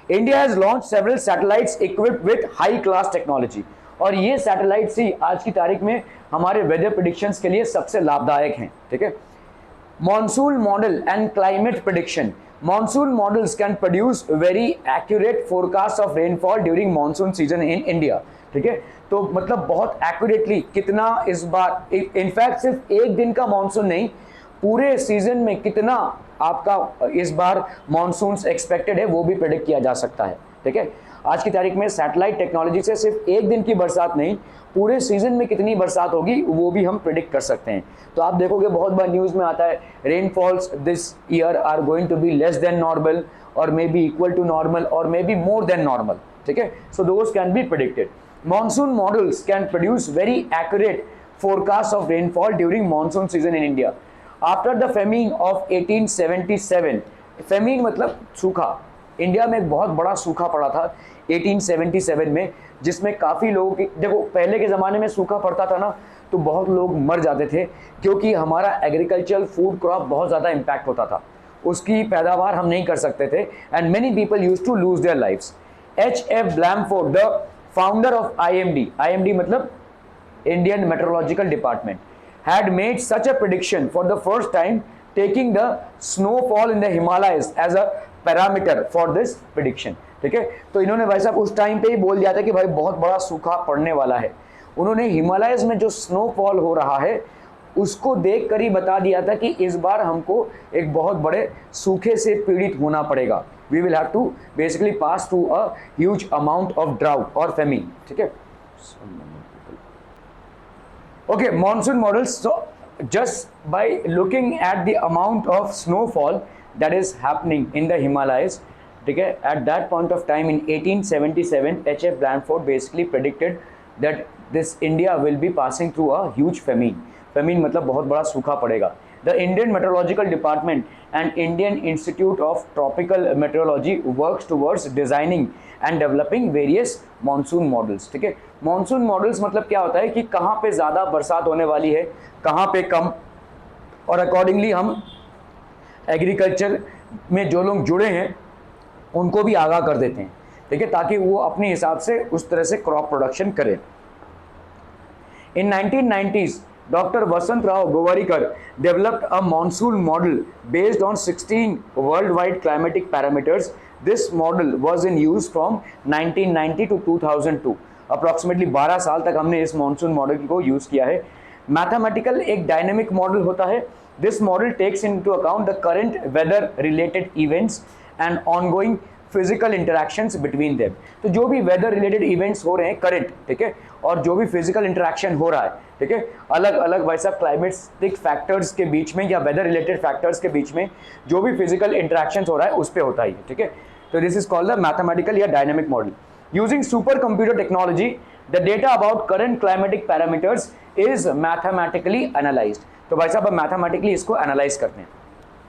India has launch several satellites equipped with high class technology, और ये सैटेलाइट्स ही आज की तारीख में हमारे वेदर प्रेडिक्शंस के लिए सबसे लाभदायक हैं, ठीक है। Monsoon model and climate prediction, monsoon models can produce very accurate forecast of rainfall during monsoon season in India, ठीक है। तो मतलब बहुत एक्यूरेटली कितना इस बार, इनफैक्ट सिर्फ एक दिन का मॉनसून नहीं, पूरे सीजन में कितना आपका इस बार मॉनसून्स एक्सपेक्टेड है वो भी प्रेडिक्ट किया जा सकता है। ठीक है, आज की तारीख में सैटेलाइट टेक्नोलॉजी से सिर्फ एक दिन की बरसात नहीं, पूरे सीजन में कितनी बरसात होगी वो भी हम प्रेडिक्ट कर सकते हैं। तो आप देखोगे बहुत बार न्यूज़ में आता है rainfalls this year are going to be less than normal और may be equal to normal और may be more than normal. ठीक है, so those can be predicted. Monsoon models can produce very accurate forecast of rainfall during monsoon season in India. After the famine of 1877, famine मतलब सूखा, India में एक बहुत बड़ा सूखा पड़ा था 1877 में, जिसमें काफ़ी लोगों की, देखो पहले के ज़माने में सूखा पड़ता था ना तो बहुत लोग मर जाते थे क्योंकि हमारा एग्रीकल्चरल फूड क्रॉप बहुत ज़्यादा इम्पैक्ट होता था, उसकी पैदावार हम नहीं कर सकते थे and many people use to lose their lives. H.F. Blandford, the founder of IMD मतलब Indian Meteorological Department, had made such a prediction for the first time, taking the snowfall in the Himalayas as a parameter for this prediction. ठीक है, तो इन्होंने भाई साहब उस time पे ही बोल दिया था कि भाई बहुत बड़ा सूखा पड़ने वाला है। उन्होंने हिमालयस में जो स्नोफॉल हो रहा है उसको देख कर ही बता दिया था कि इस बार हमको एक बहुत बड़े सूखे से पीड़ित होना पड़ेगा। We will have to basically pass through a huge amount of drought और फेमिन। ठीक है, okay, monsoon models. So just by looking at the amount of snowfall that is happening in the Himalayas, okay, at that point of time in 1877, H.F. Blandford basically predicted that this India will be passing through a huge famine. Famine मतलब बहुत बड़ा सूखा पड़ेगा। The Indian Meteorological Department and Indian Institute of Tropical Meteorology works towards designing and developing various monsoon models. ठीक है, monsoon models मतलब क्या होता है कि कहाँ पे ज़्यादा बरसात होने वाली है, कहाँ पे कम, और अकॉर्डिंगली हम एग्रीकल्चर में जो लोग जुड़े हैं उनको भी आगाह कर देते हैं। ठीक है, ताकि वो अपने हिसाब से उस तरह से क्रॉप प्रोडक्शन करें। In 1990s, Dr. Vasant Rao Govarikar developed a monsoon model based on 16 worldwide climatic parameters. This model was in use from 1990 to 2002. Approximately 12 साल तक हमने इस monsoon model को यूज़ किया है। Mathematical एक dynamic model होता है। This model takes into account the current weather related events and ongoing physical interactions between them. तो जो भी वेदर रिलेटेड इवेंट्स हो रहे हैं करंट, ठीक है, और जो भी फिजिकल इंटरेक्शन हो रहा है, ठीक है, अलग अलग वैसा क्लाइमेटिक फैक्टर्स के बीच में या वेदर रिलेटेड फैक्टर्स के बीच में जो भी फिजिकल इंटरेक्शंस हो रहा है उस पर होता है। ठीक है, तो this is called the mathematical या dynamic model. Using super computer technology the data about current climatic parameters is mathematically analysed. तो भाई साहब अब मैथमेटिकली इसको एनालाइज करते हैं।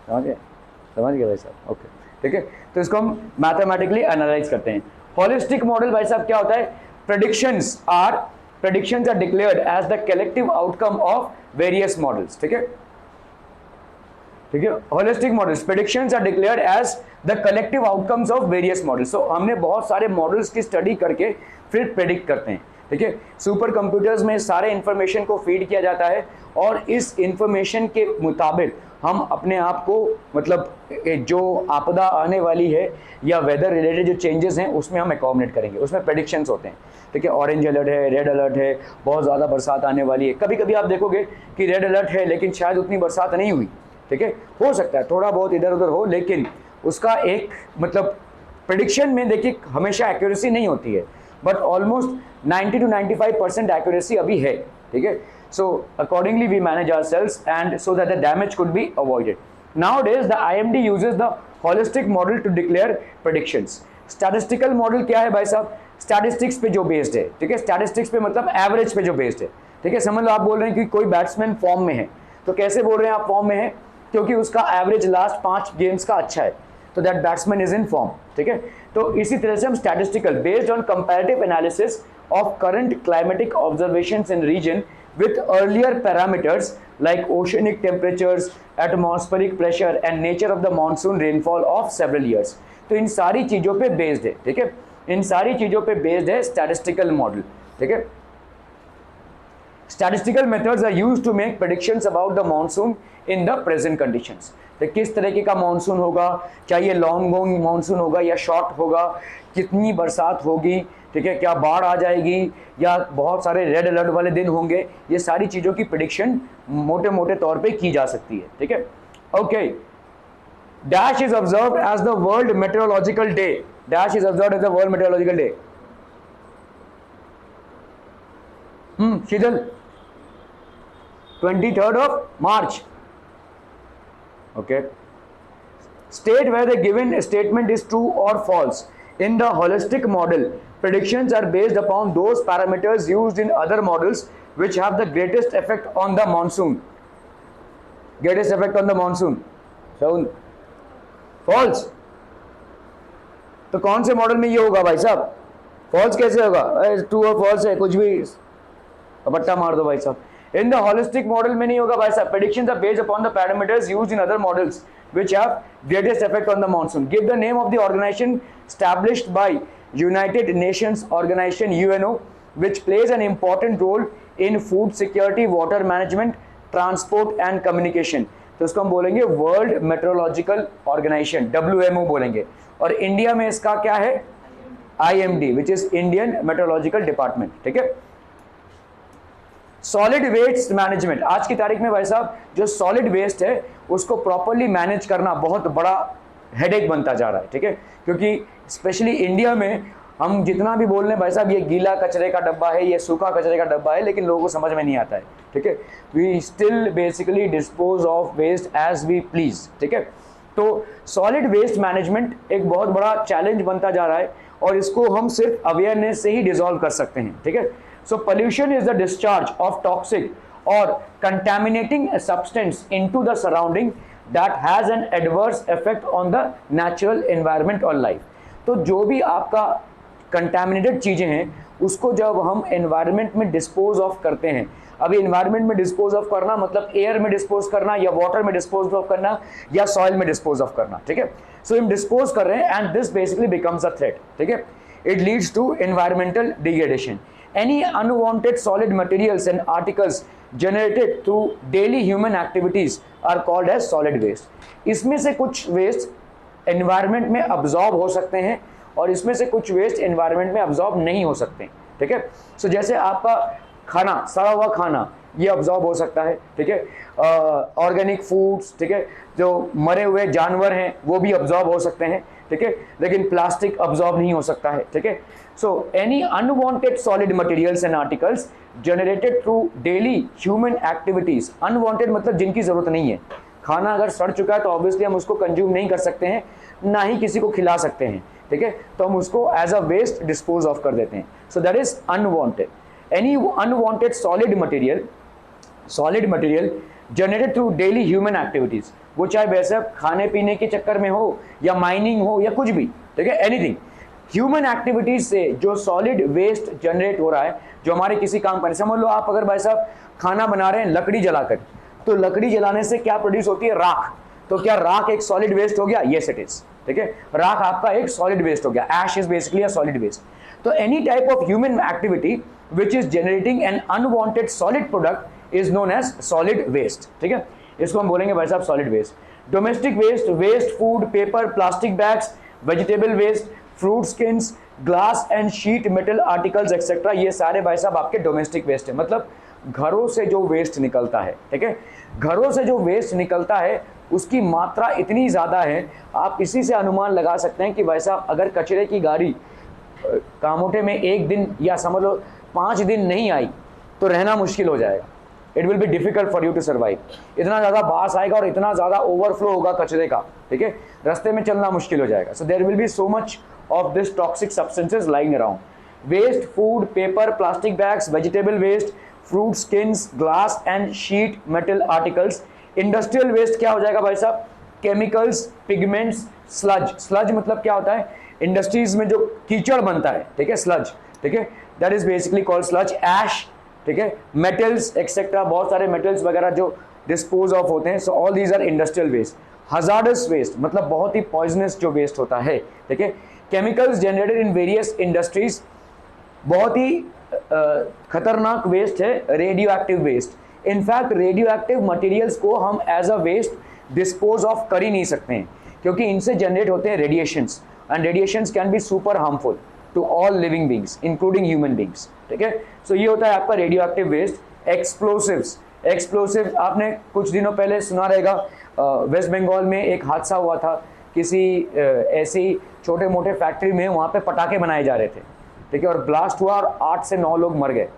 समझ गए भाई साहब? ओके, ठीक है, तो इसको हम मैथमेटिकली एनालाइज करते हैं। होलिस्टिक मॉडल भाई साहब क्या होता है? Predictions are declared as the collective outcome of various models. ठीक है, ठीक है, holistic models predictions are declared as the collective outcomes of various models. So हमने बहुत सारे मॉडल्स की स्टडी करके फिर प्रेडिक्ट करते हैं। ठीक है, सुपर कंप्यूटर्स में सारे इंफॉर्मेशन को फीड किया जाता है और इस इंफॉर्मेशन के मुताबिक हम अपने आप को मतलब जो आपदा आने वाली है या वेदर रिलेटेड जो चेंजेस हैं उसमें हम अकोमोडेट करेंगे। उसमें प्रेडिक्शंस होते हैं। ठीक है, ऑरेंज अलर्ट है, रेड अलर्ट है, बहुत ज़्यादा बरसात आने वाली है। कभी कभी आप देखोगे कि रेड अलर्ट है लेकिन शायद उतनी बरसात नहीं हुई। ठीक है, हो सकता है थोड़ा बहुत इधर उधर हो, लेकिन उसका एक मतलब प्रेडिक्शन में देखिए हमेशा एक्यूरेसी नहीं होती है, बट ऑलमोस्ट 90 to 95% एक्यूरेसी अभी है। ठीक है, so accordingly we manage ourselves and so that the damage could be avoided. Nowadays the IMD uses the holistic model to declare predictions. Statistical model क्या है भाई साहब? स्टैटिस्टिक्स पे जो बेस्ड है। ठीक है, स्टैटिस्टिक्स पे मतलब एवरेज पे जो बेस्ड है। ठीक है, समझ लो आप बोल रहे हैं कि कोई बैट्समैन फॉर्म में है, तो कैसे बोल रहे हैं आप फॉर्म में है? क्योंकि उसका एवरेज लास्ट 5 गेम्स का अच्छा है, तो that batsman is in form. ठीक है, तो इसी तरह से हम statistical based on comparative analysis of current climatic observations in region with earlier parameters like oceanic temperatures, atmospheric pressure and nature of the monsoon rainfall of several years. तो इन सारी चीज़ों पे बेस्ड है। ठीक है, इन सारी चीज़ों पे बेस्ड है स्टैटिस्टिकल मॉडल। ठीक है, Statistical methods are used to make predictions about the monsoon in the present conditions. तो किस तरीके का मानसून होगा, क्या ये लॉन्ग गोइंग मानसून होगा या शॉर्ट होगा, कितनी बरसात होगी, ठीक है, क्या बाढ़ आ जाएगी या बहुत सारे रेड अलर्ट वाले दिन होंगे, ये सारी चीज़ों की प्रिडिक्शन मोटे मोटे तौर पे की जा सकती है, ठीक है. Okay, dash is observed as the world meteorological day. Dash is observed as the world meteorological day. Sheetal, 23rd of March. Okay. State where the given statement is true or false. In the holistic model, predictions are based upon those parameters used in other models which have the greatest effect on the monsoon. Greatest effect on the monsoon. Sound? False. तो कौन से model में ये होगा भाई साहब? False कैसे होगा? ट्रू और फॉल्स है, कुछ भी बट्टा मार दो भाई साहब. In the holistic model में नहीं होगा भाई साहब. Predictions are based upon the parameters used in other models which have greatest effect on the monsoon. Give the name of the organization established by United Nations Organization UNO which plays an important role in food security, water management, transport and communication. तो इसको हम बोलेंगे world Meteorological organisation, WMO बोलेंगे. और India में इसका क्या है? IMD, which is Indian meteorological department, ठीक है. Solid waste management. आज की तारीख में भाई साहब जो सॉलिड वेस्ट है उसको प्रॉपरली मैनेज करना बहुत बड़ा हेडेक बनता जा रहा है, ठीक है, क्योंकि स्पेशली इंडिया में हम जितना भी बोल रहे हैं भाई साहब ये गीला कचरे का डब्बा है, ये सूखा कचरे का डब्बा है, लेकिन लोगों को समझ में नहीं आता है, ठीक है. We still basically dispose of waste as we please, ठीक है. तो सॉलिड वेस्ट मैनेजमेंट एक बहुत बड़ा चैलेंज बनता जा रहा है और इसको हम सिर्फ अवेयरनेस से ही डिसॉल्व कर सकते हैं, ठीक है. So pollution is the discharge of toxic or contaminating substance into the surrounding that has an adverse effect on the natural environment or life. तो जो भी आपका contaminated चीज़ें हैं उसको जब हम environment में dispose of करते हैं, अभी environment में dispose of करना मतलब air में dispose करना या water में dispose of करना या soil में dispose of करना, ठीक है. So हम dispose कर रहे हैं and this basically becomes a threat, ठीक है. It leads to environmental degradation. Any unwanted solid materials and articles generated through daily human activities are called as solid waste. इसमें से कुछ वेस्ट एनवायरनमेंट में अब्जॉर्ब हो सकते हैं और इसमें से कुछ वेस्ट एनवायरनमेंट में अब्जॉर्ब नहीं हो सकते, ठीक है. सो जैसे आपका खाना, सड़ा हुआ खाना, ये अब्जॉर्ब हो सकता है, ठीक है. ऑर्गेनिक फूड्स, ठीक है, जो मरे हुए जानवर हैं वो भी अब्जॉर्ब हो सकते हैं, ठीक है, लेकिन प्लास्टिक अब्जॉर्ब नहीं हो सकता है, ठीक है. So any unwanted solid materials and articles generated through daily human activities. Unwanted मतलब जिनकी जरूरत नहीं है. खाना अगर सड़ चुका है तो ऑब्वियसली हम उसको कंज्यूम नहीं कर सकते हैं, ना ही किसी को खिला सकते हैं, ठीक है, तो हम उसको as a waste dispose of कर देते हैं. So that is unwanted. Any unwanted solid material generated through daily human activities, वो चाहे वैसे खाने पीने के चक्कर में हो या माइनिंग हो या कुछ भी, ठीक है, एनीथिंग. ह्यूमन एक्टिविटीज से जो सॉलिड वेस्ट जनरेट हो रहा है, जो हमारे किसी काम पर, समझ लो आप अगर भाई साहब खाना बना रहे हैं लकड़ी जलाकर, तो लकड़ी जलाने से क्या प्रोड्यूस होती है? राख. तो क्या राख एक सॉलिड वेस्ट हो गया? यस इट इज, ठीक है, राख आपका एक सॉलिड वेस्ट हो गया. Ash is basically a solid waste. तो any type of human activity which is generating an unwanted solid product is known as solid waste, ठीक है. इसको हम बोलेंगे भाई साहब solid waste. Domestic waste, waste food, paper, plastic bags, vegetable waste, fruit skins, glass and sheet metal articles etcetera, ये सारे भाई साहब आपके डोमेस्टिक वेस्ट है. मतलब घरों से जो वेस्ट निकलता है, ठीक है, घरों से जो वेस्ट निकलता है उसकी मात्रा इतनी ज़्यादा है, आप इसी से अनुमान लगा सकते हैं कि भाई साहब अगर कचरे की गाड़ी कामोटे में एक दिन या समझ लो 5 दिन नहीं आई तो रहना मुश्किल हो जाएगा. It will be difficult for you to survive. इतना ज़्यादा बास आएगा और इतना ज़्यादा ओवरफ्लो होगा कचरे का, ठीक है, रास्ते में चलना मुश्किल हो जाएगा. So there will be so much of this toxic substances lying around. Waste food, paper, plastic bags, vegetable waste, fruit skins, glass and sheet metal articles. Industrial waste क्या हो जाएगा भाई साहब? Chemicals, pigments, sludge. स्लज मतलब क्या होता है? Industries में जो कीचड़ बनता है, ठीक है, स्लज, ठीक है, that is basically called sludge. Ash, ठीक है, मेटल्स एक्सेट्रा, बहुत सारे मेटल्स वगैरह जो डिस्पोज ऑफ होते हैं. So all these are industrial waste. Hazardous waste मतलब बहुत ही पॉइजनस जो वेस्ट होता है, ठीक है. Chemicals generated in various industries बहुत ही खतरनाक वेस्ट है radioactive waste. In fact radioactive materials को हम as a waste dispose of कर ही नहीं सकते हैं, क्योंकि इनसे जनरेट होते हैं radiations, and radiations can be super harmful to all living beings including human beings. ठीक है, सो ये होता है आपका radioactive waste. Explosives, explosives आपने कुछ दिनों पहले सुना रहेगा, वेस्ट बंगाल में एक हादसा हुआ था, किसी ऐसी छोटे मोटे फैक्ट्री में वहाँ पे पटाखे बनाए जा रहे थे। ठीक है, और ब्लास्ट हुआ और 8 से 9 लोग मर गए,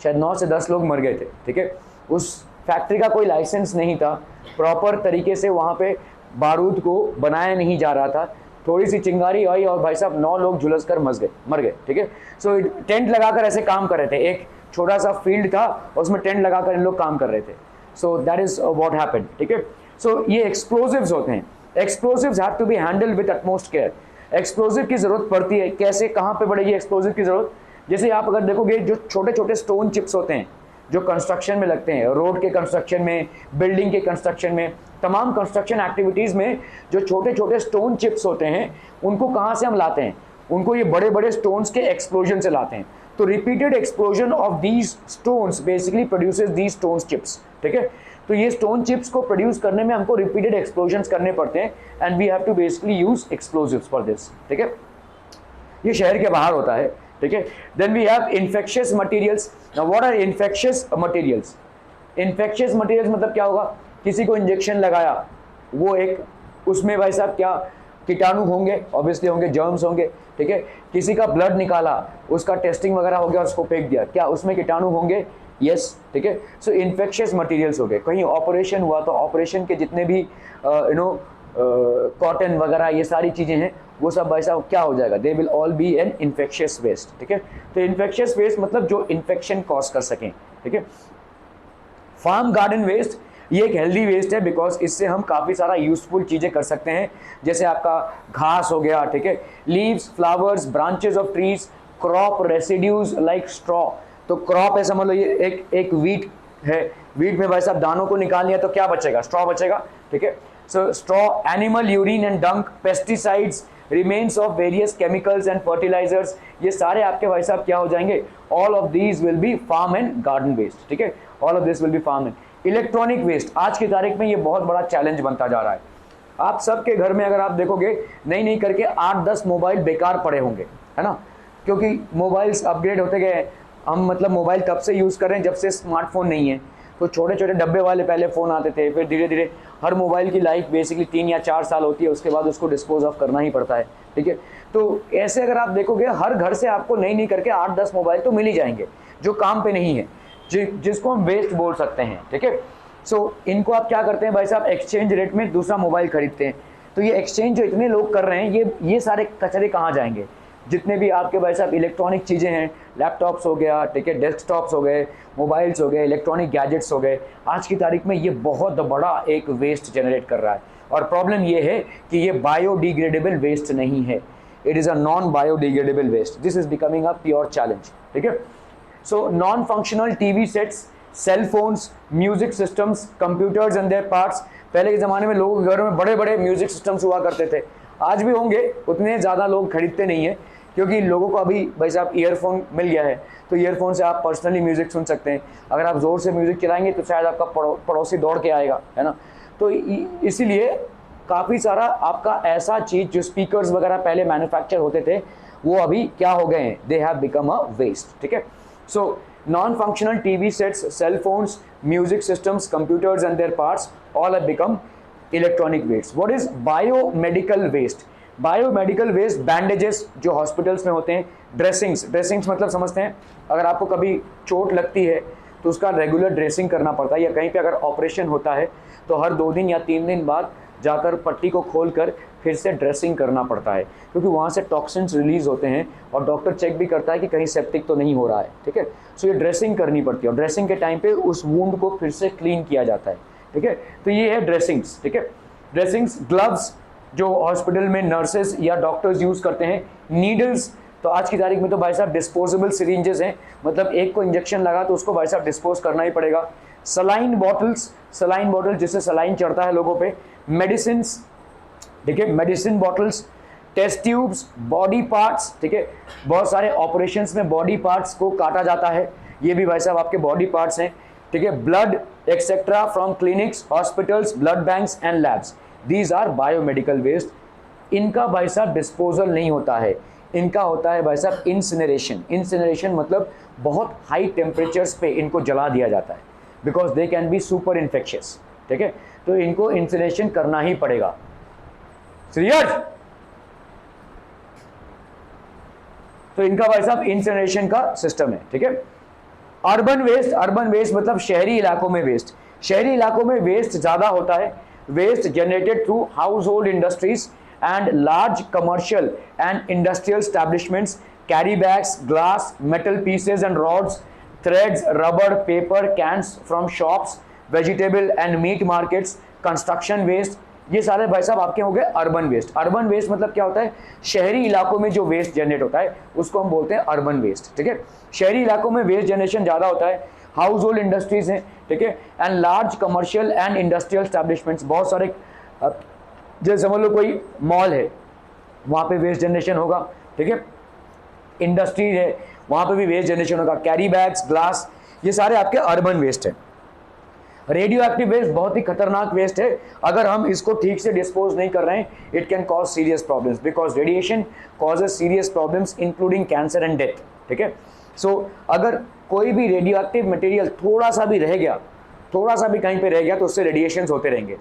शायद 9 से 10 लोग मर गए थे। ठीक है, उस फैक्ट्री का कोई लाइसेंस नहीं था, प्रॉपर तरीके से वहाँ पे बारूद को बनाया नहीं जा रहा था, थोड़ी सी चिंगारी आई और भाई साहब 9 लोग झुलस कर मर गए। ठीक है, सो टेंट लगाकर ऐसे काम कर रहे थे, एक छोटा सा फील्ड था उसमें टेंट लगाकर इन लोग काम कर रहे थे। So that is what happened. ठीक है, सो ये एक्सप्लोसिव्स होते हैं। Explosives have to be handled with utmost care. Explosive की जरूरत पड़ती है, कैसे, कहाँ पे पड़ेगी एक्सप्लोसिव की जरूरत? जैसे आप अगर देखोगे जो छोटे छोटे स्टोन चिप्स होते हैं जो कंस्ट्रक्शन में लगते हैं, रोड के कंस्ट्रक्शन में, बिल्डिंग के कंस्ट्रक्शन में, तमाम कंस्ट्रक्शन एक्टिविटीज में जो छोटे छोटे स्टोन चिप्स होते हैं उनको कहाँ से हम लाते हैं? उनको ये बड़े बड़े स्टोन्स के एक्सप्लोजन से लाते हैं। तो repeated explosion of these stones basically produces these stone chips. ठीक है, तो ये स्टोन चिप्स को प्रोड्यूस करने में हमको रिपीटेड एक्सप्लोजन करने पड़ते हैं, and we have to basically use explosives for this. ठीक है, ये शहर के बाहर होता है। ठीक है, then we have infectious materials. Now what are infectious materials? Infectious materials मतलब क्या होगा? किसी को इंजेक्शन लगाया, वो एक उसमें भाई साहब क्या कीटाणु होंगे, ऑब्वियसली होंगे, जर्म्स होंगे। ठीक है, किसी का ब्लड निकाला, उसका टेस्टिंग वगैरह हो गया, उसको फेंक दिया, क्या उसमें कीटाणु होंगे? यस। ठीक है, सो इन्फेक्शियस मटेरियल्स हो गए। कहीं ऑपरेशन हुआ तो ऑपरेशन के जितने भी कॉटन वगैरह ये सारी चीज़ें हैं वो सब भाई साहब क्या हो जाएगा? They will all be an infectious waste. ठीक है, तो इन्फेक्शियस वेस्ट मतलब जो इन्फेक्शन कॉज कर सकें। ठीक है, फार्म गार्डन वेस्ट ये एक हेल्दी वेस्ट है, बिकॉज इससे हम काफ़ी सारा यूजफुल चीज़ें कर सकते हैं, जैसे आपका घास हो गया। ठीक है, leaves, flowers, branches of trees, crop residues like straw. तो क्रॉप है, समझ लो ये एक वीट है, वीट में भाई साहब दानों को निकाल लिया तो क्या बचेगा? स्ट्रॉ बचेगा। ठीक है, so straw, animal urine and dung, pesticides, remains of various chemicals and fertilisers, ये सारे आपके भाई साहब क्या हो जाएंगे? All of these will be farm and garden waste. ठीक है, all of this will be farm and electronic waste. आज की तारीख में ये बहुत बड़ा चैलेंज बनता जा रहा है। आप सबके घर में अगर आप देखोगे नहीं करके 8-10 मोबाइल बेकार पड़े होंगे, है ना, क्योंकि मोबाइल्स अपग्रेड होते गए। हम मतलब मोबाइल तब से यूज़ कर रहे हैं जब से स्मार्टफोन नहीं है, तो छोटे छोटे डब्बे वाले पहले फ़ोन आते थे, फिर धीरे धीरे हर मोबाइल की लाइफ बेसिकली 3 या 4 साल होती है, उसके बाद उसको डिस्पोज ऑफ करना ही पड़ता है। ठीक है, तो ऐसे अगर आप देखोगे हर घर से आपको नहीं करके 8-10 मोबाइल तो मिल ही जाएंगे जो काम पे नहीं है, जिसको हम वेस्ट बोल सकते हैं। ठीक है, सो इनको आप क्या करते हैं भाई साहब? एक्सचेंज रेट में दूसरा मोबाइल खरीदते हैं। तो ये एक्सचेंज जो इतने लोग कर रहे हैं, ये सारे कचरे कहाँ जाएंगे? जितने भी आपके भाई साहब इलेक्ट्रॉनिक चीज़ें हैं, लैपटॉप्स हो गया, ठीक है, डेस्कटॉप्स हो गए, मोबाइल्स हो गए, इलेक्ट्रॉनिक गैजेट्स हो गए, आज की तारीख में ये बहुत बड़ा एक वेस्ट जनरेट कर रहा है। और प्रॉब्लम ये है कि ये बायोडिग्रेडेबल वेस्ट नहीं है, it is a non biodegradable waste. This is becoming a pure challenge. ठीक है, so non functional TV sets, cell phones, music systems, computers and their parts. पहले के ज़माने में लोगों के घरों में बड़े बड़े म्यूजिक सिस्टम्स हुआ करते थे, आज भी होंगे, उतने ज़्यादा लोग खरीदते नहीं हैं, क्योंकि लोगों को अभी भाई साहब ईयरफोन मिल गया है, तो ईयरफोन से आप पर्सनली म्यूज़िक सुन सकते हैं। अगर आप ज़ोर से म्यूज़िक चलाएंगे तो शायद आपका पड़ोसी दौड़ के आएगा, है ना। तो इसीलिए काफ़ी सारा आपका ऐसा चीज़ जो स्पीकर्स वगैरह पहले मैन्युफैक्चर होते थे वो अभी क्या हो गए हैं? They have become a waste. ठीक है, so non functional TV sets, cell phones, music systems, computers and their parts all have become electronic waste. What is biomedical waste? Biomedical waste bandages जो हॉस्पिटल्स में होते हैं, dressings मतलब समझते हैं, अगर आपको कभी चोट लगती है तो उसका रेगुलर ड्रेसिंग करना पड़ता है, या कहीं पे अगर ऑपरेशन होता है तो हर 2 दिन या 3 दिन बाद जाकर पट्टी को खोलकर फिर से ड्रेसिंग करना पड़ता है, क्योंकि वहाँ से टॉक्सिन्स रिलीज होते हैं और डॉक्टर चेक भी करता है कि कहीं सेप्टिक तो नहीं हो रहा है। ठीक है, सो ये ड्रेसिंग करनी पड़ती है और ड्रेसिंग के टाइम पे उस वुंड को फिर से क्लीन किया जाता है। ठीक है, तो ये है ड्रेसिंग्स। ठीक है, ड्रेसिंग्स, ग्लव्स जो हॉस्पिटल में नर्सेज या डॉक्टर्स यूज़ करते हैं, नीडल्स, तो आज की तारीख में तो भाई साहब डिस्पोजेबल सिरिंजेस हैं, मतलब एक को इंजेक्शन लगा तो उसको भाई साहब डिस्पोज करना ही पड़ेगा। सलाइन बॉटल जिससे सलाइन चढ़ता है लोगों पे, मेडिसिन, ठीक है, medicine bottles, test tubes, body parts, ठीक है, बहुत सारे ऑपरेशंस में बॉडी पार्ट्स को काटा जाता है, ये भी भाई साहब आपके बॉडी पार्ट्स हैं, ठीक है। Blood etcetera from clinics, hospitals, blood banks and labs, these are biomedical waste. इनका भाई साहब डिस्पोजल नहीं होता है, इनका होता है भाई साहब इंसिनरेशन। इंसिनरेशन मतलब बहुत हाई टेम्परेचर्स पे इनको जला दिया जाता है, because they can be super infectious, ठीक है, तो इनको इंसिनरेशन करना ही पड़ेगा। सीरियस, तो इनका भाई साहब इंसिनरेशन का सिस्टम है, ठीक है। अर्बन वेस्ट, अर्बन वेस्ट मतलब शहरी इलाकों में वेस्ट। शहरी इलाकों में वेस्ट ज्यादा होता है। Waste generated through household industries and large commercial and industrial establishments, carry bags, glass, metal pieces and rods, threads, rubber, paper, cans from shops, vegetable and meat markets, construction waste, ये सारे भाई साहब आपके हो गए urban waste. Urban waste मतलब क्या होता है, शहरी इलाकों में जो वेस्ट जनरेट होता है उसको हम बोलते हैं अर्बन वेस्ट, ठीक है। शहरी इलाकों में वेस्ट जनरेशन ज्यादा होता है, हाउस होल्ड इंडस्ट्रीज हैं, ठीक है, and large commercial and industrial establishments, बहुत सारे, जैसे समझ लो कोई मॉल है वहां पे वेस्ट जनरेशन होगा, ठीक है, इंडस्ट्री है वहां पे भी वेस्ट जनरेशन होगा, कैरी बैग्स, ग्लास, ये सारे आपके अर्बन वेस्ट है। रेडियो एक्टिव वेस्ट बहुत ही खतरनाक वेस्ट है, अगर हम इसको ठीक से डिस्पोज नहीं कर रहे हैं it can cause serious problems, because radiation causes serious problems including cancer and death, ठीक है। सो अगर कोई भी रेडियो एक्टिव मटेरियल थोड़ा सा भी रह गया, थोड़ा सा भी कहीं पे रह गया तो उससे रेडिएशन होते रहेंगे,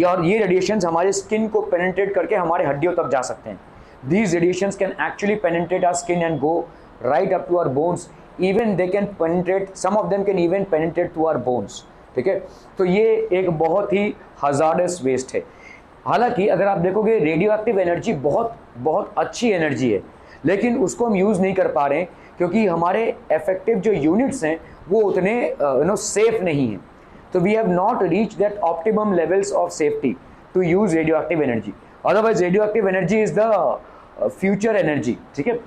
और ये रेडिएशन हमारे स्किन को पेनिट्रेट करके हमारे हड्डियों तक जा सकते हैं। These radiation can actually penetrate our skin and go right up to our bones, even they can penetrate, some of them can even penetrate to our bones, ठीक है। तो ये एक बहुत ही हजार्डस वेस्ट है। हालांकि अगर आप देखोगे रेडियो एक्टिव एनर्जी बहुत बहुत अच्छी एनर्जी है, लेकिन उसको हम यूज़ नहीं कर पा रहे हैं क्योंकि हमारे इफेक्टिव जो यूनिट्स हैं वो उतने सेफ नहीं हैं। तो we have not reach that optimum levels of safety to use radioactive energy, otherwise radioactive energy is the future energy, ठीक है।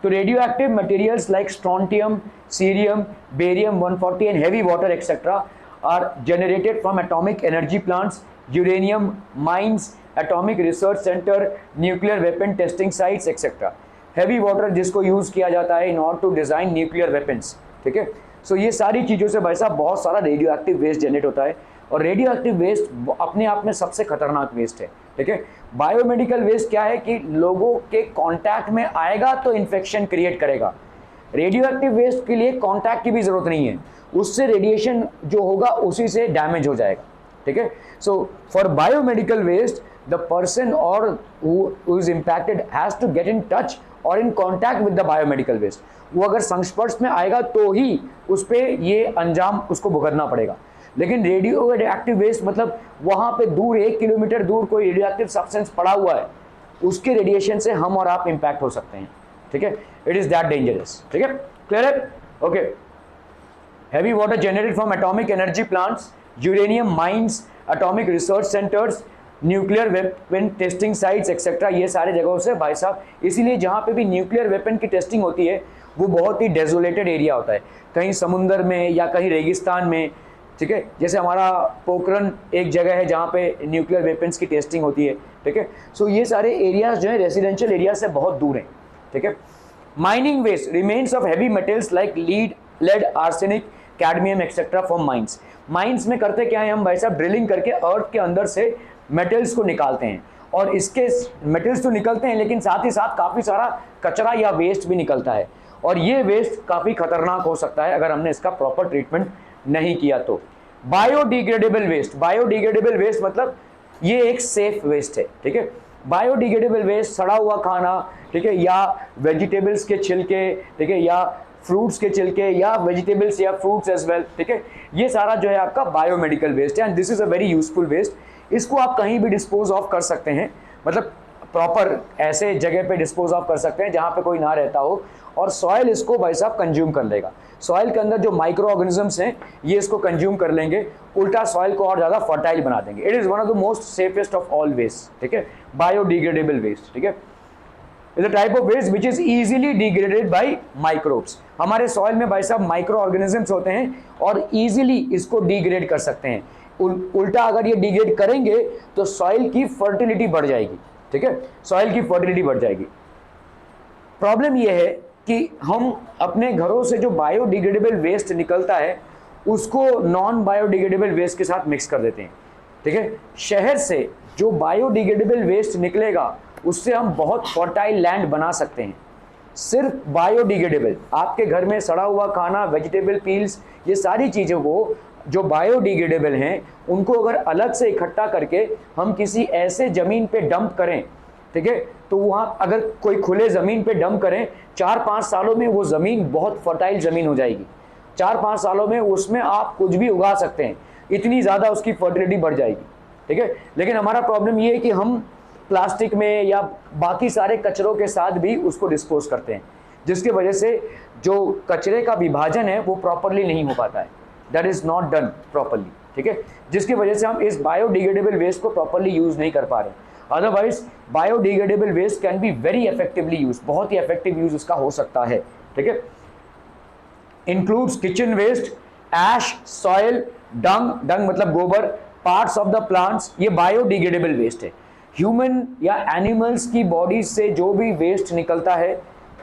तो radioactive materials like strontium, cerium, barium 140 and heavy water etcetera are generated from atomic energy plants, uranium mines, atomic research center, nuclear weapon testing sites etc. heavy water जिसको use किया जाता है in order to design nuclear weapons, ठीक है। So ये सारी चीज़ों से भाई साहब बहुत सारा रेडियो एक्टिव वेस्ट जनरेट होता है, और रेडियो एक्टिव वेस्ट अपने आप में सबसे खतरनाक वेस्ट है, ठीक है। बायोमेडिकल वेस्ट क्या है कि लोगों के कॉन्टैक्ट में आएगा तो इन्फेक्शन क्रिएट करेगा। रेडियो एक्टिव वेस्ट के लिए कॉन्टैक्ट की भी जरूरत नहीं है, उससे रेडिएशन जो होगा उसी से डैमेज हो जाएगा, ठीक है। So for biomedical waste the person or who is impacted has to get in touch or in contact with the biomedical waste, वो अगर संस्पर्श में आएगा तो ही उस पर ये अंजाम उसको भुगतना पड़ेगा। लेकिन रेडियो एक्टिव वेस्ट मतलब वहां पे दूर 1 किलोमीटर दूर कोई रेडियो एक्टिव सब्सटेंस पड़ा हुआ है, उसके रेडिएशन से हम और आप इम्पैक्ट हो सकते हैं, ठीक है। इट इज दैट डेंजरस, ठीक है, क्लियर है, okay. Heavy water generated from atomic energy plants, uranium mines, atomic research centers, nuclear weapon testing sites etc. ये सारे जगहों से भाई साहब, इसीलिए जहाँ पे भी न्यूक्लियर वेपन की टेस्टिंग होती है वो बहुत ही डेजोलेटेड एरिया होता है, कहीं समुंदर में या कहीं रेगिस्तान में, ठीक है। जैसे हमारा पोखरण एक जगह है जहाँ पे न्यूक्लियर वेपन्स की टेस्टिंग होती है, ठीक है। सो ये सारे एरियाज जो है रेसिडेंशियल एरिया से बहुत दूर हैं, ठीक है। Mining waste, remains of heavy metals like lead, arsenic, cadmium etcetera from mines. Mines में करते क्या है हम भाई साहब, ड्रिलिंग करके अर्थ के अंदर से मेटल्स को निकालते हैं, और इसके मेटल्स तो निकलते हैं लेकिन साथ ही साथ काफ़ी सारा कचरा या वेस्ट भी निकलता है, और ये वेस्ट काफ़ी खतरनाक हो सकता है अगर हमने इसका प्रॉपर ट्रीटमेंट नहीं किया तो। बायोडिग्रेडेबल वेस्ट, बायोडिग्रेडेबल वेस्ट मतलब ये एक सेफ वेस्ट है, ठीक है। बायोडिग्रेडेबल वेस्ट सड़ा हुआ खाना, ठीक है, या वेजिटेबल्स के छिलके, ठीक है, या फ्रूट्स के छिलके या वेजिटेबल्स या फ्रूट्स एज वेल, ठीक है, ये सारा जो है आपका बायोमेडिकल वेस्ट है, and this is a very useful waste. इसको आप कहीं भी डिस्पोज ऑफ कर सकते हैं, मतलब प्रॉपर ऐसे जगह पे डिस्पोज ऑफ कर सकते हैं जहाँ पे कोई ना रहता हो, और सॉइल इसको भाई साहब कंज्यूम कर लेगा। सॉइल के अंदर जो माइक्रो ऑर्गेनिजम्स हैं ये इसको कंज्यूम कर लेंगे, उल्टा सॉइल को और ज़्यादा फर्टाइल बना देंगे। It is one of the most safest of all waste, ठीक है, बायोडिग्रेडेबल वेस्ट, ठीक है। Is a type of waste which is easily degraded by microbes. हमारे सॉइल में भाई साहब माइक्रो ऑर्गेनिजम्स होते हैं और इजीली इसको डिग्रेड कर सकते हैं। उल्टा अगर ये डिग्रेड करेंगे तो सॉइल की फर्टिलिटी बढ़ जाएगी, ठीक है, सॉइल की फर्टिलिटी बढ़ जाएगी। प्रॉब्लम यह है कि हम अपने घरों से जो बायोडिग्रेडेबल वेस्ट निकलता है उसको नॉन बायोडिग्रेडेबल वेस्ट के साथ मिक्स कर देते हैं, ठीक है। शहर से जो बायोडिग्रेडेबल वेस्ट निकलेगा उससे हम बहुत फर्टाइल लैंड बना सकते हैं, सिर्फ बायोडिग्रेडेबल। आपके घर में सड़ा हुआ खाना, वेजिटेबल पील्स, ये सारी चीज़ों को जो बायोडिग्रेडेबल हैं उनको अगर अलग से इकट्ठा करके हम किसी ऐसे ज़मीन पे डंप करें, ठीक है, तो वहाँ अगर कोई खुले ज़मीन पे डंप करें 4-5 सालों में वो ज़मीन बहुत फर्टाइल ज़मीन हो जाएगी। 4-5 सालों में उसमें आप कुछ भी उगा सकते हैं, इतनी ज़्यादा उसकी फर्टिलिटी बढ़ जाएगी, ठीक है। लेकिन हमारा प्रॉब्लम ये है कि हम प्लास्टिक में या बाकी सारे कचरों के साथ भी उसको डिस्पोज करते हैं, जिसकी वजह से जो कचरे का विभाजन है वो प्रॉपरली नहीं हो पाता है, that is not done properly, ठीक है, जिसकी वजह से हम इस बायोडिग्रेडेबल वेस्ट को प्रॉपरली यूज़ नहीं कर पा रहे। Otherwise biodegradable waste can be very effectively use, बहुत ही इफेक्टिव यूज उसका हो सकता है, ठीक है। इंक्लूड्स किचन वेस्ट, एश, सॉइल, डंग मतलब गोबर, पार्ट्स ऑफ द प्लांट्स, ये बायोडिग्रेडेबल वेस्ट है। ह्यूमन या एनिमल्स की बॉडी से जो भी वेस्ट निकलता है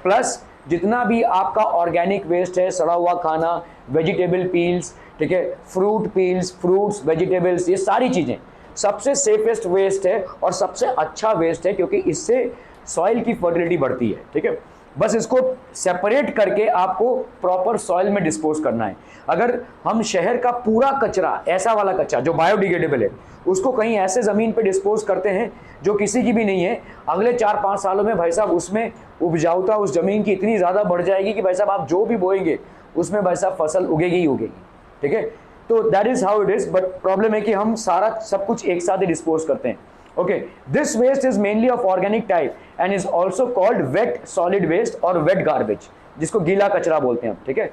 प्लस जितना भी आपका ऑर्गेनिक वेस्ट है, सड़ा हुआ खाना, वेजिटेबल पील्स, ठीक है, फ्रूट पील्स, फ्रूट्स, वेजिटेबल्स, ये सारी चीज़ें सबसे सेफेस्ट वेस्ट है और सबसे अच्छा वेस्ट है क्योंकि इससे सॉइल की फर्टिलिटी बढ़ती है, ठीक है। बस इसको सेपरेट करके आपको प्रॉपर सॉइल में डिस्पोज करना है। अगर हम शहर का पूरा कचरा, ऐसा वाला कचरा जो बायोडिग्रेडेबल है, उसको कहीं ऐसे ज़मीन पे डिस्पोज करते हैं जो किसी की भी नहीं है, अगले 4-5 सालों में भाई साहब उसमें उपजाऊता उस ज़मीन की इतनी ज़्यादा बढ़ जाएगी कि भाई साहब आप जो भी बोएंगे उसमें भाई साहब फसल उगेगी ही उगेगी, ठीक है। तो that is how it is, but problem है कि हम सारा सब कुछ एक साथ ही डिस्पोज करते हैं। Okay, this waste is mainly of organic type and is also called wet solid waste और wet garbage, जिसको गीला कचरा बोलते हैं हम, ठीक है।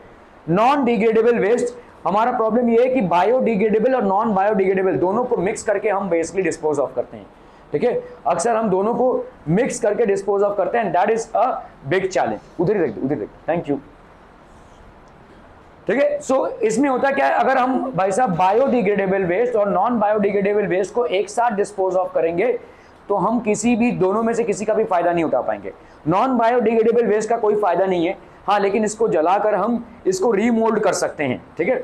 नॉन डिग्रेडेबल वेस्ट, हमारा प्रॉब्लम ये है कि बायोडिग्रेडेबल और नॉन बायोडिग्रेडेबल दोनों को मिक्स करके हम बेसिकली डिस्पोज ऑफ करते हैं, ठीक है। अक्सर हम दोनों को मिक्स करके डिस्पोज ऑफ करते हैं, that is a big challenge. उधर ही देख, थैंक यू, ठीक है। सो इसमें होता क्या है, अगर हम भाई साहब बायोडिग्रेडेबल वेस्ट और नॉन बायोडिग्रेडेबल वेस्ट को एक साथ डिस्पोज ऑफ करेंगे तो हम किसी भी दोनों में से किसी का भी फायदा नहीं उठा पाएंगे। नॉन बायोडिग्रेडेबल वेस्ट का कोई फायदा नहीं है, हाँ, लेकिन इसको जलाकर हम इसको रीमोल्ड कर सकते हैं, ठीक है।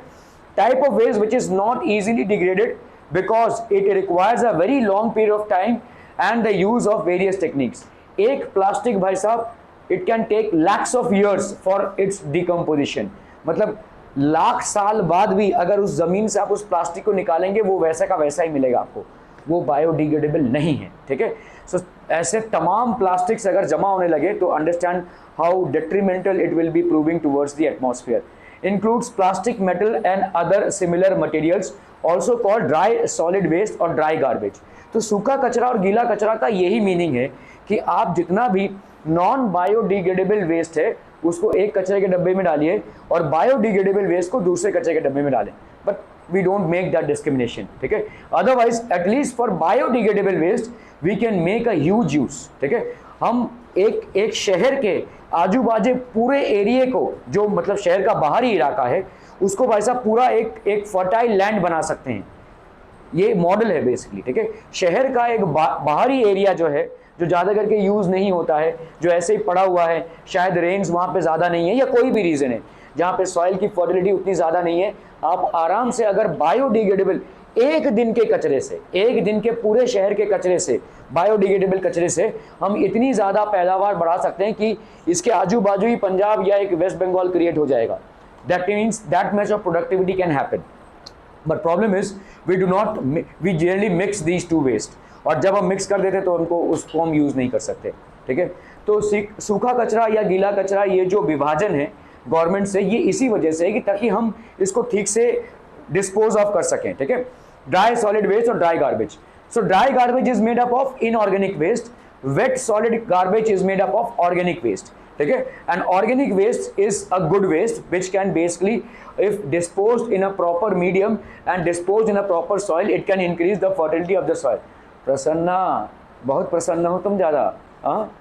Type of waste which is not easily degraded because it requires a very long period of time and the use of various techniques. एक प्लास्टिक भाई साहब it can take lakhs of years for its decomposition, मतलब लाख साल बाद भी अगर उस जमीन से आप उस प्लास्टिक को निकालेंगे वो वैसा का वैसा ही मिलेगा आपको, वो बायोडिग्रेडेबल नहीं है, ठीक है। सो ऐसे तमाम प्लास्टिक्स अगर जमा होने लगे तो understand how detrimental it will be proving towards the atmosphere. Includes plastic, metal and other similar materials also called dry solid waste और ड्राई गार्बेज। तो सूखा कचरा और गीला कचरा का यही मीनिंग है कि आप जितना भी नॉन बायोडिग्रेडेबल वेस्ट है उसको एक कचरे के डब्बे में डालिए और बायोडिग्रेडेबल वेस्ट को दूसरे कचरे के डब्बे में डालें, but we don't make that discrimination, ठीक है। Otherwise at least for biodegradable waste we can make a huge use, ठीक है। हम एक शहर के आजू बाजू पूरे एरिए को, जो मतलब शहर का बाहरी इलाका है, उसको भाई साहब पूरा एक फर्टाइल लैंड बना सकते हैं। ये मॉडल है बेसिकली, ठीक है। शहर का एक बाहरी एरिया जो है, जो ज़्यादा करके यूज़ नहीं होता है, जो ऐसे ही पड़ा हुआ है, शायद रेंज वहाँ पे ज़्यादा नहीं है या कोई भी रीज़न है जहाँ पे सॉइल की फर्टिलिटी उतनी ज़्यादा नहीं है, आप आराम से अगर बायोडिग्रेडेबल एक दिन के कचरे से, एक दिन के पूरे शहर के कचरे से, बायोडिग्रेडेबल कचरे से हम इतनी ज़्यादा पैदावार बढ़ा सकते हैं कि इसके आजू बाजू ही पंजाब या एक वेस्ट बंगाल क्रिएट हो जाएगा। That means that much of productivity can happen, but problem is we generally mix these two waste, और जब हम मिक्स कर देते तो उसको हम यूज़ नहीं कर सकते, ठीक है। तो सूखा कचरा या गीला कचरा, ये जो विभाजन है गवर्नमेंट से, ये इसी वजह से है कि ताकि हम इसको ठीक से डिस्पोज ऑफ कर सकें, ठीक है। ड्राई सॉलिड वेस्ट और dry garbage. So dry garbage is made up of inorganic waste, wet solid garbage is made up of organic waste, ठीक है। And organic waste is a good waste which can basically if disposed in a proper medium and disposed in a proper soil, it can increase the fertility of the soil. Prasanna, बहुत प्रसन्न हो तुम ज़्यादा, हाँ।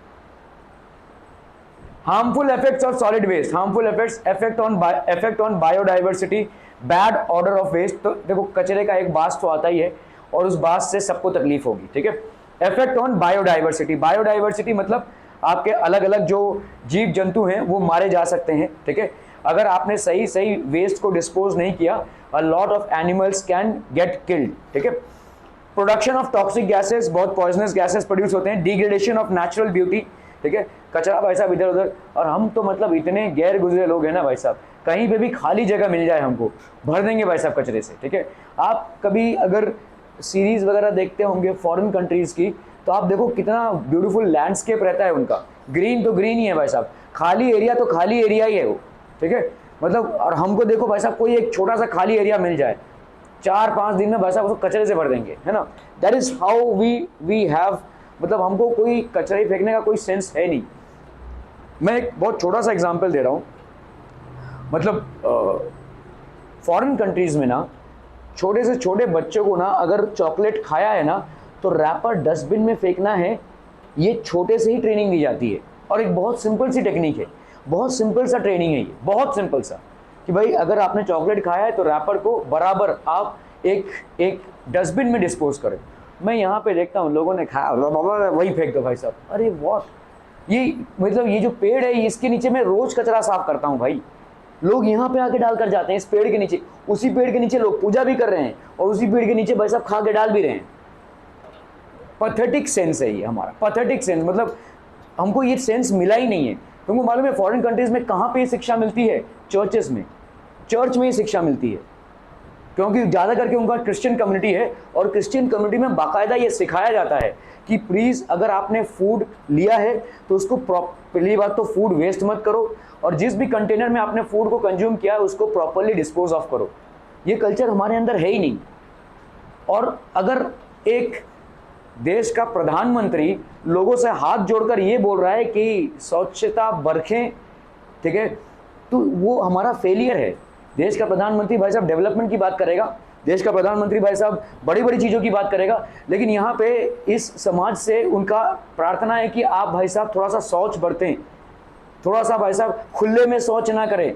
Harmful effects of solid waste, harmful effect on biodiversity, bad order of waste. तो देखो कचरे का एक बास तो आता ही है और उस बास से सबको तकलीफ होगी, ठीक है। Effect on biodiversity. बायोडाइवर्सिटी मतलब आपके अलग अलग जो जीव जंतु हैं वो मारे जा सकते हैं, ठीक है, अगर आपने सही सही वेस्ट को डिस्पोज नहीं किया। अ lot of animals can get killed, ठीक है। प्रोडक्शन ऑफ टॉक्सिक गैसेस, बहुत पॉइजनस गैसेस प्रोड्यूस होते हैं। डिग्रेडेशन ऑफ नेचुरल ब्यूटी, ठीक है, कचरा भाई साहब इधर उधर। और हम तो मतलब इतने गैर गुजरे लोग हैं ना भाई साहब, कहीं पे भी खाली जगह मिल जाए हमको भर देंगे भाई साहब कचरे से, ठीक है। आप कभी अगर सीरीज वगैरह देखते होंगे फॉरेन कंट्रीज की, तो आप देखो कितना ब्यूटीफुल लैंडस्केप रहता है उनका, ग्रीन तो ग्रीन ही है भाई साहब, खाली एरिया तो खाली एरिया ही है वो, ठीक है। मतलब और हमको देखो भाई साहब कोई एक छोटा सा खाली एरिया मिल जाए, 4-5 दिन में भाई साहब उसको कचरे से भर देंगे, है ना। That is how we have, मतलब हमको कोई कचरे फेंकने का कोई सेंस है नहीं। मैं एक बहुत छोटा सा एग्जांपल दे रहा हूँ, मतलब फॉरेन कंट्रीज में ना छोटे से छोटे बच्चों को ना अगर चॉकलेट खाया है ना तो रैपर डस्टबिन में फेंकना है, ये छोटे से ही ट्रेनिंग दी जाती है। और एक बहुत सिंपल सी टेक्निक है, बहुत सिंपल सा ट्रेनिंग है ये, बहुत सिंपल सा, कि भाई अगर आपने चॉकलेट खाया है तो रैपर को बराबर आप एक डस्टबिन में डिस्पोज करें। मैं यहाँ पे देखता हूँ लोगों ने खाया वही फेंक दो भाई साहब, अरे व्हाट, ये मतलब ये जो पेड़ है इसके नीचे मैं रोज कचरा साफ करता हूँ भाई, लोग यहाँ पे आके डाल कर जाते हैं इस पेड़ के नीचे, उसी पेड़ के नीचे लोग पूजा भी कर रहे हैं और उसी पेड़ के नीचे भाई साहब खा के डाल भी रहे हैं। पैथेटिक सेंस है ये हमारा, पैथेटिक सेंस, मतलब हमको ये सेंस मिला ही नहीं है। तुमको मालूम है फॉरेन कंट्रीज में कहाँ पे ये शिक्षा मिलती है? चर्चेस में, चर्च में ये शिक्षा मिलती है, क्योंकि ज़्यादा करके उनका क्रिश्चियन कम्युनिटी है और क्रिश्चियन कम्युनिटी में बाकायदा ये सिखाया जाता है कि प्लीज़ अगर आपने फूड लिया है तो उसको पहली बात तो फूड वेस्ट मत करो, और जिस भी कंटेनर में आपने फूड को कंज्यूम किया है उसको प्रॉपरली डिस्पोज ऑफ करो। ये कल्चर हमारे अंदर है ही नहीं। और अगर एक देश का प्रधानमंत्री लोगों से हाथ जोड़कर ये बोल रहा है कि स्वच्छता बरखें, ठीक है, तो वो हमारा फेलियर है। देश का प्रधानमंत्री भाई साहब डेवलपमेंट की बात करेगा, देश का प्रधानमंत्री भाई साहब बड़ी बड़ी चीज़ों की बात करेगा, लेकिन यहाँ पे इस समाज से उनका प्रार्थना है कि आप भाई साहब थोड़ा सा शौच बरतें, थोड़ा सा भाई साहब खुले में शौच ना करें।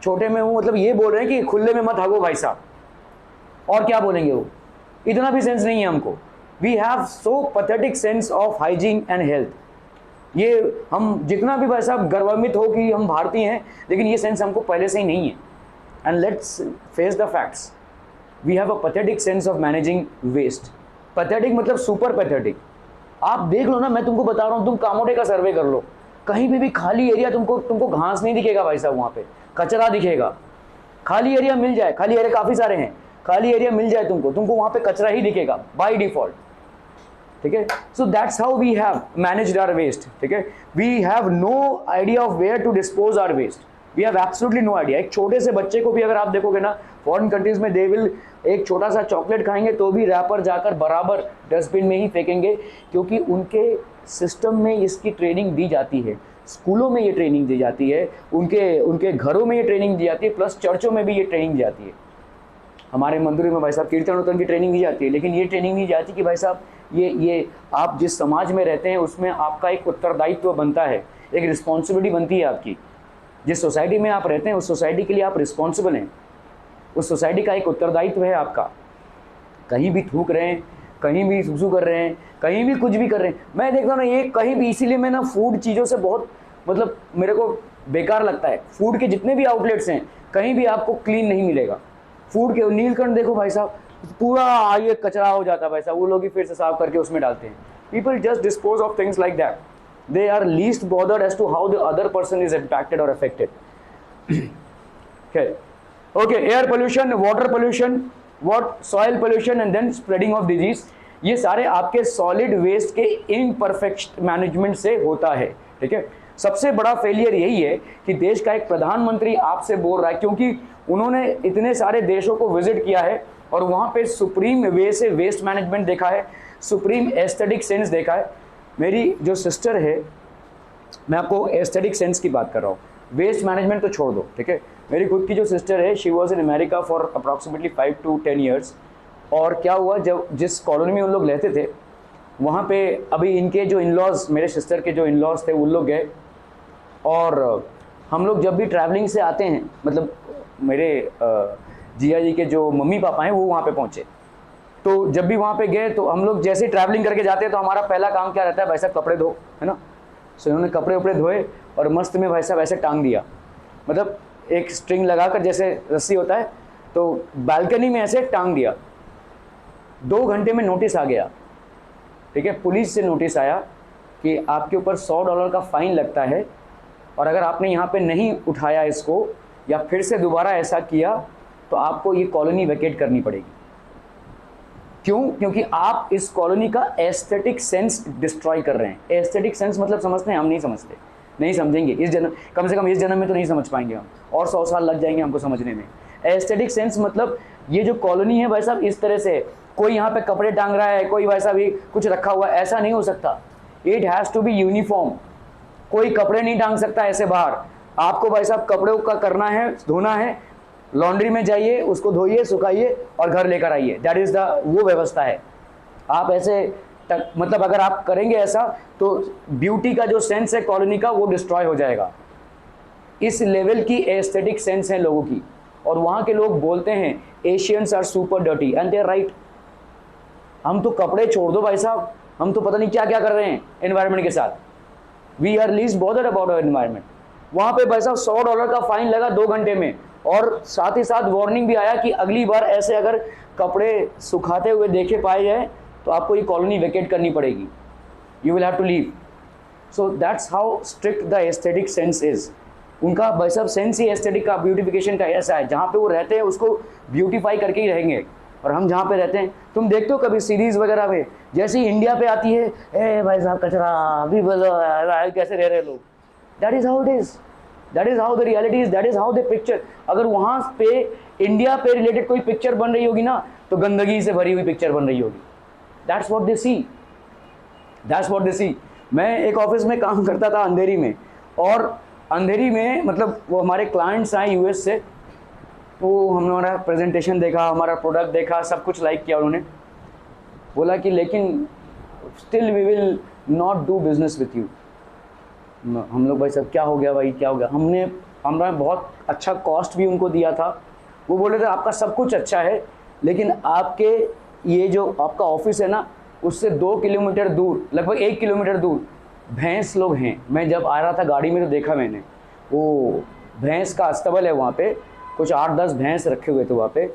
छोटे में वो मतलब ये बोल रहे हैं कि खुले में मत भागो भाई साहब, और क्या बोलेंगे वो, इतना भी सेंस नहीं है हमको। We have so pathetic sense of hygiene and health. ये हम जितना भी भाई साहब गर्वान्वित हो कि हम भारतीय हैं, लेकिन ये सेंस हमको पहले से ही नहीं है। And let's face the facts, we have a pathetic sense of managing waste. Pathetic मतलब सुपर पैथेटिक। आप देख लो ना, मैं तुमको बता रहा हूँ, तुम कामोटे का सर्वे कर लो, कहीं भी खाली एरिया तुमको घास नहीं दिखेगा भाई साहब, वहाँ पे कचरा दिखेगा। खाली एरिया मिल जाए, खाली एरिया काफ़ी सारे हैं, खाली एरिया मिल जाए तुमको वहाँ पे कचरा ही दिखेगा बाय डिफॉल्ट, ठीक है। So that's how we have managed our waste, ठीक है। We have no idea of where to dispose our waste, we have absolutely no idea. एक छोटे से बच्चे को भी अगर आप देखोगे ना फॉरेन कंट्रीज में, दे विल एक छोटा सा चॉकलेट खाएंगे तो भी रैपर जाकर बराबर डस्टबिन में ही फेंकेंगे, क्योंकि उनके सिस्टम में इसकी ट्रेनिंग दी जाती है, स्कूलों में ये ट्रेनिंग दी जाती है, उनके घरों में ये ट्रेनिंग दी जाती है, प्लस चर्चों में भी ये ट्रेनिंग दी जाती है। हमारे मंदिरों में भाई साहब कीर्तन उर्तन की ट्रेनिंग दी जाती है, लेकिन ये ट्रेनिंग नहीं जाती कि भाई साहब ये आप जिस समाज में रहते हैं उसमें आपका एक उत्तरदायित्व बनता है, एक रिस्पॉन्सिबिलिटी बनती है आपकी। जिस सोसाइटी में आप रहते हैं उस सोसाइटी के लिए आप रिस्पॉन्सिबल हैं, उस सोसाइटी का एक उत्तरदायित्व है आपका। कहीं भी थूक रहे हैं, कहीं भी सुसु कर रहे हैं, कहीं भी कुछ भी कर रहे हैं, मैं देखता हूँ ना ये कहीं भी, इसीलिए मैं ना फूड चीज़ों से बहुत मतलब मेरे को बेकार लगता है। फूड के जितने भी आउटलेट्स हैं कहीं भी आपको क्लीन नहीं मिलेगा। फूड के नीलकंठ देखो भाई साहब, पूरा ये कचरा हो जाता है भाई साहब, वो लोग ही फिर से साफ करके उसमें डालते हैं। People just dispose of things like that, they are least bothered as to how the other person is impacted or affected. Okay, air pollution, water pollution, soil pollution and then spreading of disease, ये सारे आपके solid waste के imperfect management से होता है, ठीक है। सबसे बड़ा फेलियर यही है कि देश का एक प्रधानमंत्री आपसे बोल रहा है, क्योंकि उन्होंने इतने सारे देशों को विजिट किया है और वहाँ पे सुप्रीम वे से वेस्ट मैनेजमेंट देखा है, सुप्रीम एस्थेटिक सेंस देखा है। मेरी जो सिस्टर है, मैं आपको एस्थेटिक सेंस की बात कर रहा हूँ, वेस्ट मैनेजमेंट तो छोड़ दो, ठीक है। मेरी खुद की जो सिस्टर है, she was in America for approximately 5 to 10 years। और क्या हुआ, जब जिस कॉलोनी में उन लोग रहते थे वहाँ पे अभी इनके जो इन लॉज, मेरे सिस्टर के जो इन लॉज थे, उन लोग गए और हम लोग जब भी ट्रैवलिंग से आते हैं, मतलब मेरे जिया जी के जो मम्मी पापा हैं वो वहाँ पे पहुँचे, तो जब भी वहाँ पे गए तो हम लोग जैसे ट्रैवलिंग करके जाते हैं तो हमारा पहला काम क्या रहता है, भाई साहब कपड़े धो, है ना। सो इन्होंने कपड़े उपड़े धोए और मस्त में भाई साहब ऐसे टांग दिया, मतलब एक स्ट्रिंग लगाकर जैसे रस्सी होता है, तो बालकनी में ऐसे टांग दिया। 2 घंटे में नोटिस आ गया, ठीक है, पुलिस से नोटिस आया कि आपके ऊपर $100 का फाइन लगता है, और अगर आपने यहाँ पे नहीं उठाया इसको या फिर से दोबारा ऐसा किया तो आपको ये कॉलोनी वैकेट करनी पड़ेगी। क्यों? क्योंकि आप इस कॉलोनी का एस्थेटिक सेंस डिस्ट्रॉय कर रहे हैं। एस्थेटिक सेंस मतलब समझते हैं? हम नहीं समझते, नहीं समझेंगे इस जन्म, कम से कम इस जन्म में तो नहीं समझ पाएंगे हम, और 100 साल लग जाएंगे हमको समझने में। एस्थेटिक सेंस मतलब ये जो कॉलोनी है भाई साहब इस तरह से, कोई यहाँ पे कपड़े टांग रहा है, कोई भाई साहब ये कुछ रखा हुआ है, ऐसा नहीं हो सकता। It has to be uniform. कोई कपड़े नहीं टांग सकता ऐसे बाहर। आपको भाई साहब कपड़ों का करना है, धोना है, लॉन्ड्री में जाइए, उसको धोइए, सुखाइए और घर लेकर आइए। दैट इज द वो व्यवस्था है। आप ऐसे मतलब अगर आप करेंगे ऐसा तो ब्यूटी का जो सेंस है कॉलोनी का वो डिस्ट्रॉय हो जाएगा। इस लेवल की एस्थेटिक सेंस है लोगों की, और वहाँ के लोग बोलते हैं Asians are super dirty, and they are right. हम तो कपड़े छोड़ दो भाई साहब, हम तो पता नहीं क्या क्या कर रहे हैं एनवायरनमेंट के साथ। We are least bothered about our environment. वहाँ पे भाई साहब $100 का फाइन लगा 2 घंटे में, और साथ ही साथ वार्निंग भी आया कि अगली बार ऐसे अगर कपड़े सुखाते हुए देखे पाए जाए तो आपको ये कॉलोनी वैकेट करनी पड़ेगी, you will have to leave. So that's how strict the aesthetic sense is. उनका भाई साहब सेंस ही एस्थेटिक का, ब्यूटिफिकेशन का ऐसा है, जहाँ पे वो रहते हैं उसको ब्यूटीफाई करके ही रहेंगे। और हम जहाँ पे रहते हैं, तुम देखते हो कभी सीरीज वगैरह में, जैसे ही इंडिया पे आती है, ए भाई साहब कचरा, अभी बोलो कैसे रह रहे लोग। That is how it is, that is how the reality is, that is how the picture. अगर वहाँ पे इंडिया पे रिलेटेड कोई पिक्चर बन रही होगी ना, तो गंदगी से भरी हुई पिक्चर बन रही होगी। That's what they see, that's what they see. मैं एक ऑफिस में काम करता था अंधेरी में, और अंधेरी में मतलब वो हमारे क्लाइंट्स आए यूएस से, तो हमने हमारा प्रेजेंटेशन देखा, हमारा प्रोडक्ट देखा, सब कुछ लाइक किया। उन्होंने बोला कि लेकिन still we will not do business with you. हम लोग भाई साहब क्या हो गया भाई, क्या हो गया? हमने बहुत अच्छा कॉस्ट भी उनको दिया था। वो बोले थे आपका सब कुछ अच्छा है, लेकिन आपके ये जो आपका ऑफिस है ना, उससे 2 किलोमीटर दूर, लगभग 1 किलोमीटर दूर भैंस लोग हैं। मैं जब आ रहा था गाड़ी में तो देखा मैंने, वो भैंस का अस्तबल है वहाँ पे, कुछ 8-10 भैंस रखे हुए थे वहाँ पे,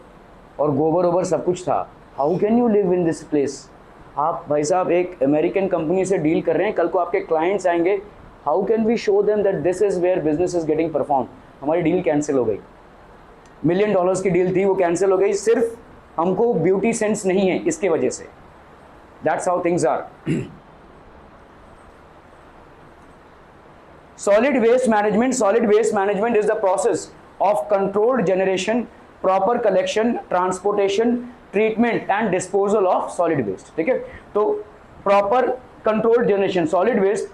और गोबर वोबर सब कुछ था। How can you live in this place? आप भाई साहब एक अमेरिकन कंपनी से डील कर रहे हैं, कल को आपके क्लाइंट्स आएंगे, how can we show them that this is where business is getting perform? हमारी डील कैंसिल हो गई। $1 मिलियन की डील थी, वो कैंसिल हो गई, सिर्फ हमको ब्यूटी सेंस नहीं है इसके वजह से। That's how things are. Solid waste management is the process of controlled generation, proper collection, transportation, treatment and disposal of solid waste। ठीक है, तो proper controlled generation, solid waste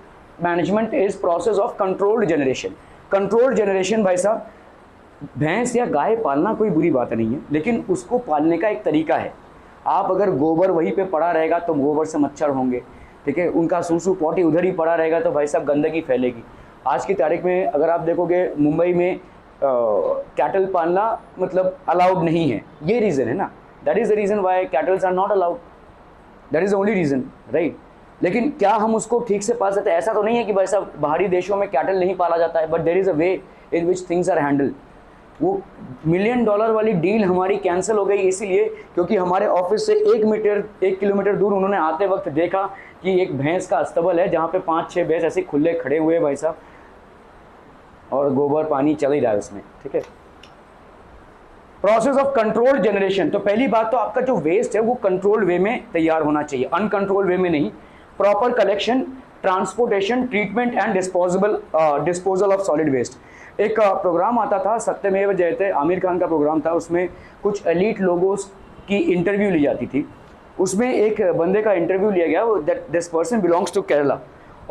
management is process of controlled generation। controlled generation भाई साहब, भैंस या गाय पालना कोई बुरी बात नहीं है, लेकिन उसको पालने का एक तरीका है। आप अगर गोबर वहीं पे पड़ा रहेगा तो गोबर से मच्छर होंगे, ठीक है, उनका सूसू पॉटी उधर ही पड़ा रहेगा तो भाई साहब गंदगी फैलेगी। आज की तारीख में अगर आप देखोगे मुंबई में कैटल पालना मतलब अलाउड नहीं है, ये रीज़न है ना, that is the reason why cattles are not allowed, that is the only reason, right. लेकिन क्या हम उसको ठीक से पाल सकते हैं? ऐसा तो नहीं है कि भाई साहब बाहरी देशों में कैटल नहीं पाला जाता है, but there is a way in which things are handle. वो $1 मिलियन वाली डील हमारी कैंसिल हो गई इसीलिए क्योंकि हमारे ऑफिस से 1 किलोमीटर दूर उन्होंने आते वक्त देखा कि एक भैंस का अस्तबल है जहाँ पे 5-6 भैंस ऐसे खुले खड़े हुए भाई साहब, और गोबर पानी चल ही रहा है उसमें। ठीक है, प्रोसेस ऑफ कंट्रोल्ड जनरेशन। तो पहली बात तो आपका जो वेस्ट है वो कंट्रोल्ड वे में तैयार होना चाहिए, अनकंट्रोल्ड वे में नहीं। Proper collection, transportation, treatment and disposal of solid waste. एक प्रोग्राम आता था सत्यमेव जयते, आमिर खान का प्रोग्राम था, उसमें कुछ एलीट लोगों की इंटरव्यू ली जाती थी। उसमें एक बंदे का इंटरव्यू लिया गया, वो this person belongs to Kerala,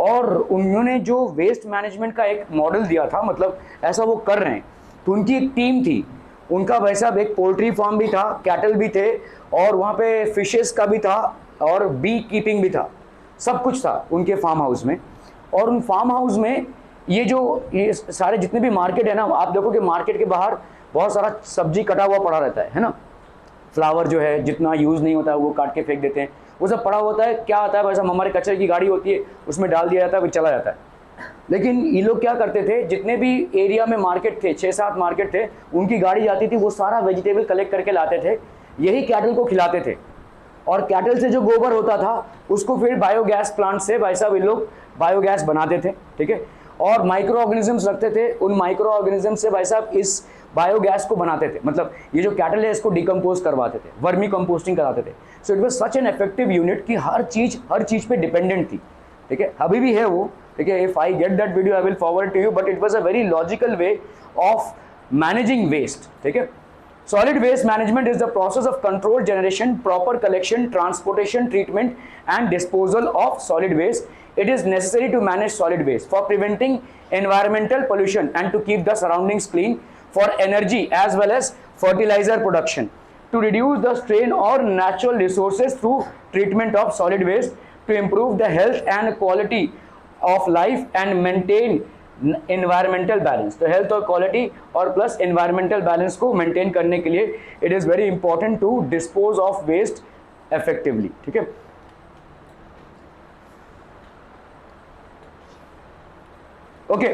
और उन्होंने जो वेस्ट मैनेजमेंट का एक मॉडल दिया था, मतलब ऐसा वो कर रहे हैं, तो उनकी एक टीम थी। उनका भाई साहब एक पोल्ट्री फार्म भी था, कैटल भी थे, और वहाँ पे फिशेस का भी था, और बी कीपिंग भी था, सब कुछ था उनके फार्म हाउस में। और उन फार्म हाउस में ये सारे जितने भी मार्केट है ना, आप देखो कि मार्केट के बाहर बहुत सारा सब्जी कटा हुआ पड़ा रहता है ना, फ्लावर जो है जितना यूज़ नहीं होता है वो काट के फेंक देते हैं, वो सब पड़ा होता है। क्या आता है भाई साहब, हमारे कचरे की गाड़ी होती है, उसमें डाल दिया जाता है, फिर चला जाता है। लेकिन ये लोग क्या करते थे, जितने भी एरिया में मार्केट थे, 6-7 मार्केट थे, उनकी गाड़ी जाती थी, वो सारा वेजिटेबल कलेक्ट करके लाते थे, यही कैटल को खिलाते थे। और कैटल से जो गोबर होता था उसको फिर बायोगैस प्लांट से भाई साहब ये लोग बायोगैस बनाते थे, ठीक है। और माइक्रो ऑर्गेनिजम्स रखते थे, उन माइक्रो ऑर्गेनिज्म से भाई साहब इस बायोगैस को बनाते थे, मतलब ये जो कैटल है इसको डिकम्पोज करवाते थे, वर्मी कंपोस्टिंग कराते थे। So it was such an effective unit कि हर चीज पे डिपेंडेंट थी, ठीक है। अभी भी है वो, ठीक है। If I get that video I will forward to you, but it was a very logical way of managing waste, ठीक है। Solid waste management is the process of controlled generation, proper collection, transportation, treatment and disposal of solid waste. It is necessary to manage solid waste for preventing environmental pollution and to keep the surroundings clean, for energy as well as fertilizer production, to reduce the strain on natural resources through treatment of solid waste, to improve the health and quality of life and maintain environmental balance. तो health और quality और plus environmental balance को maintain करने के लिए it is very important to dispose of waste effectively, ठीक है। Okay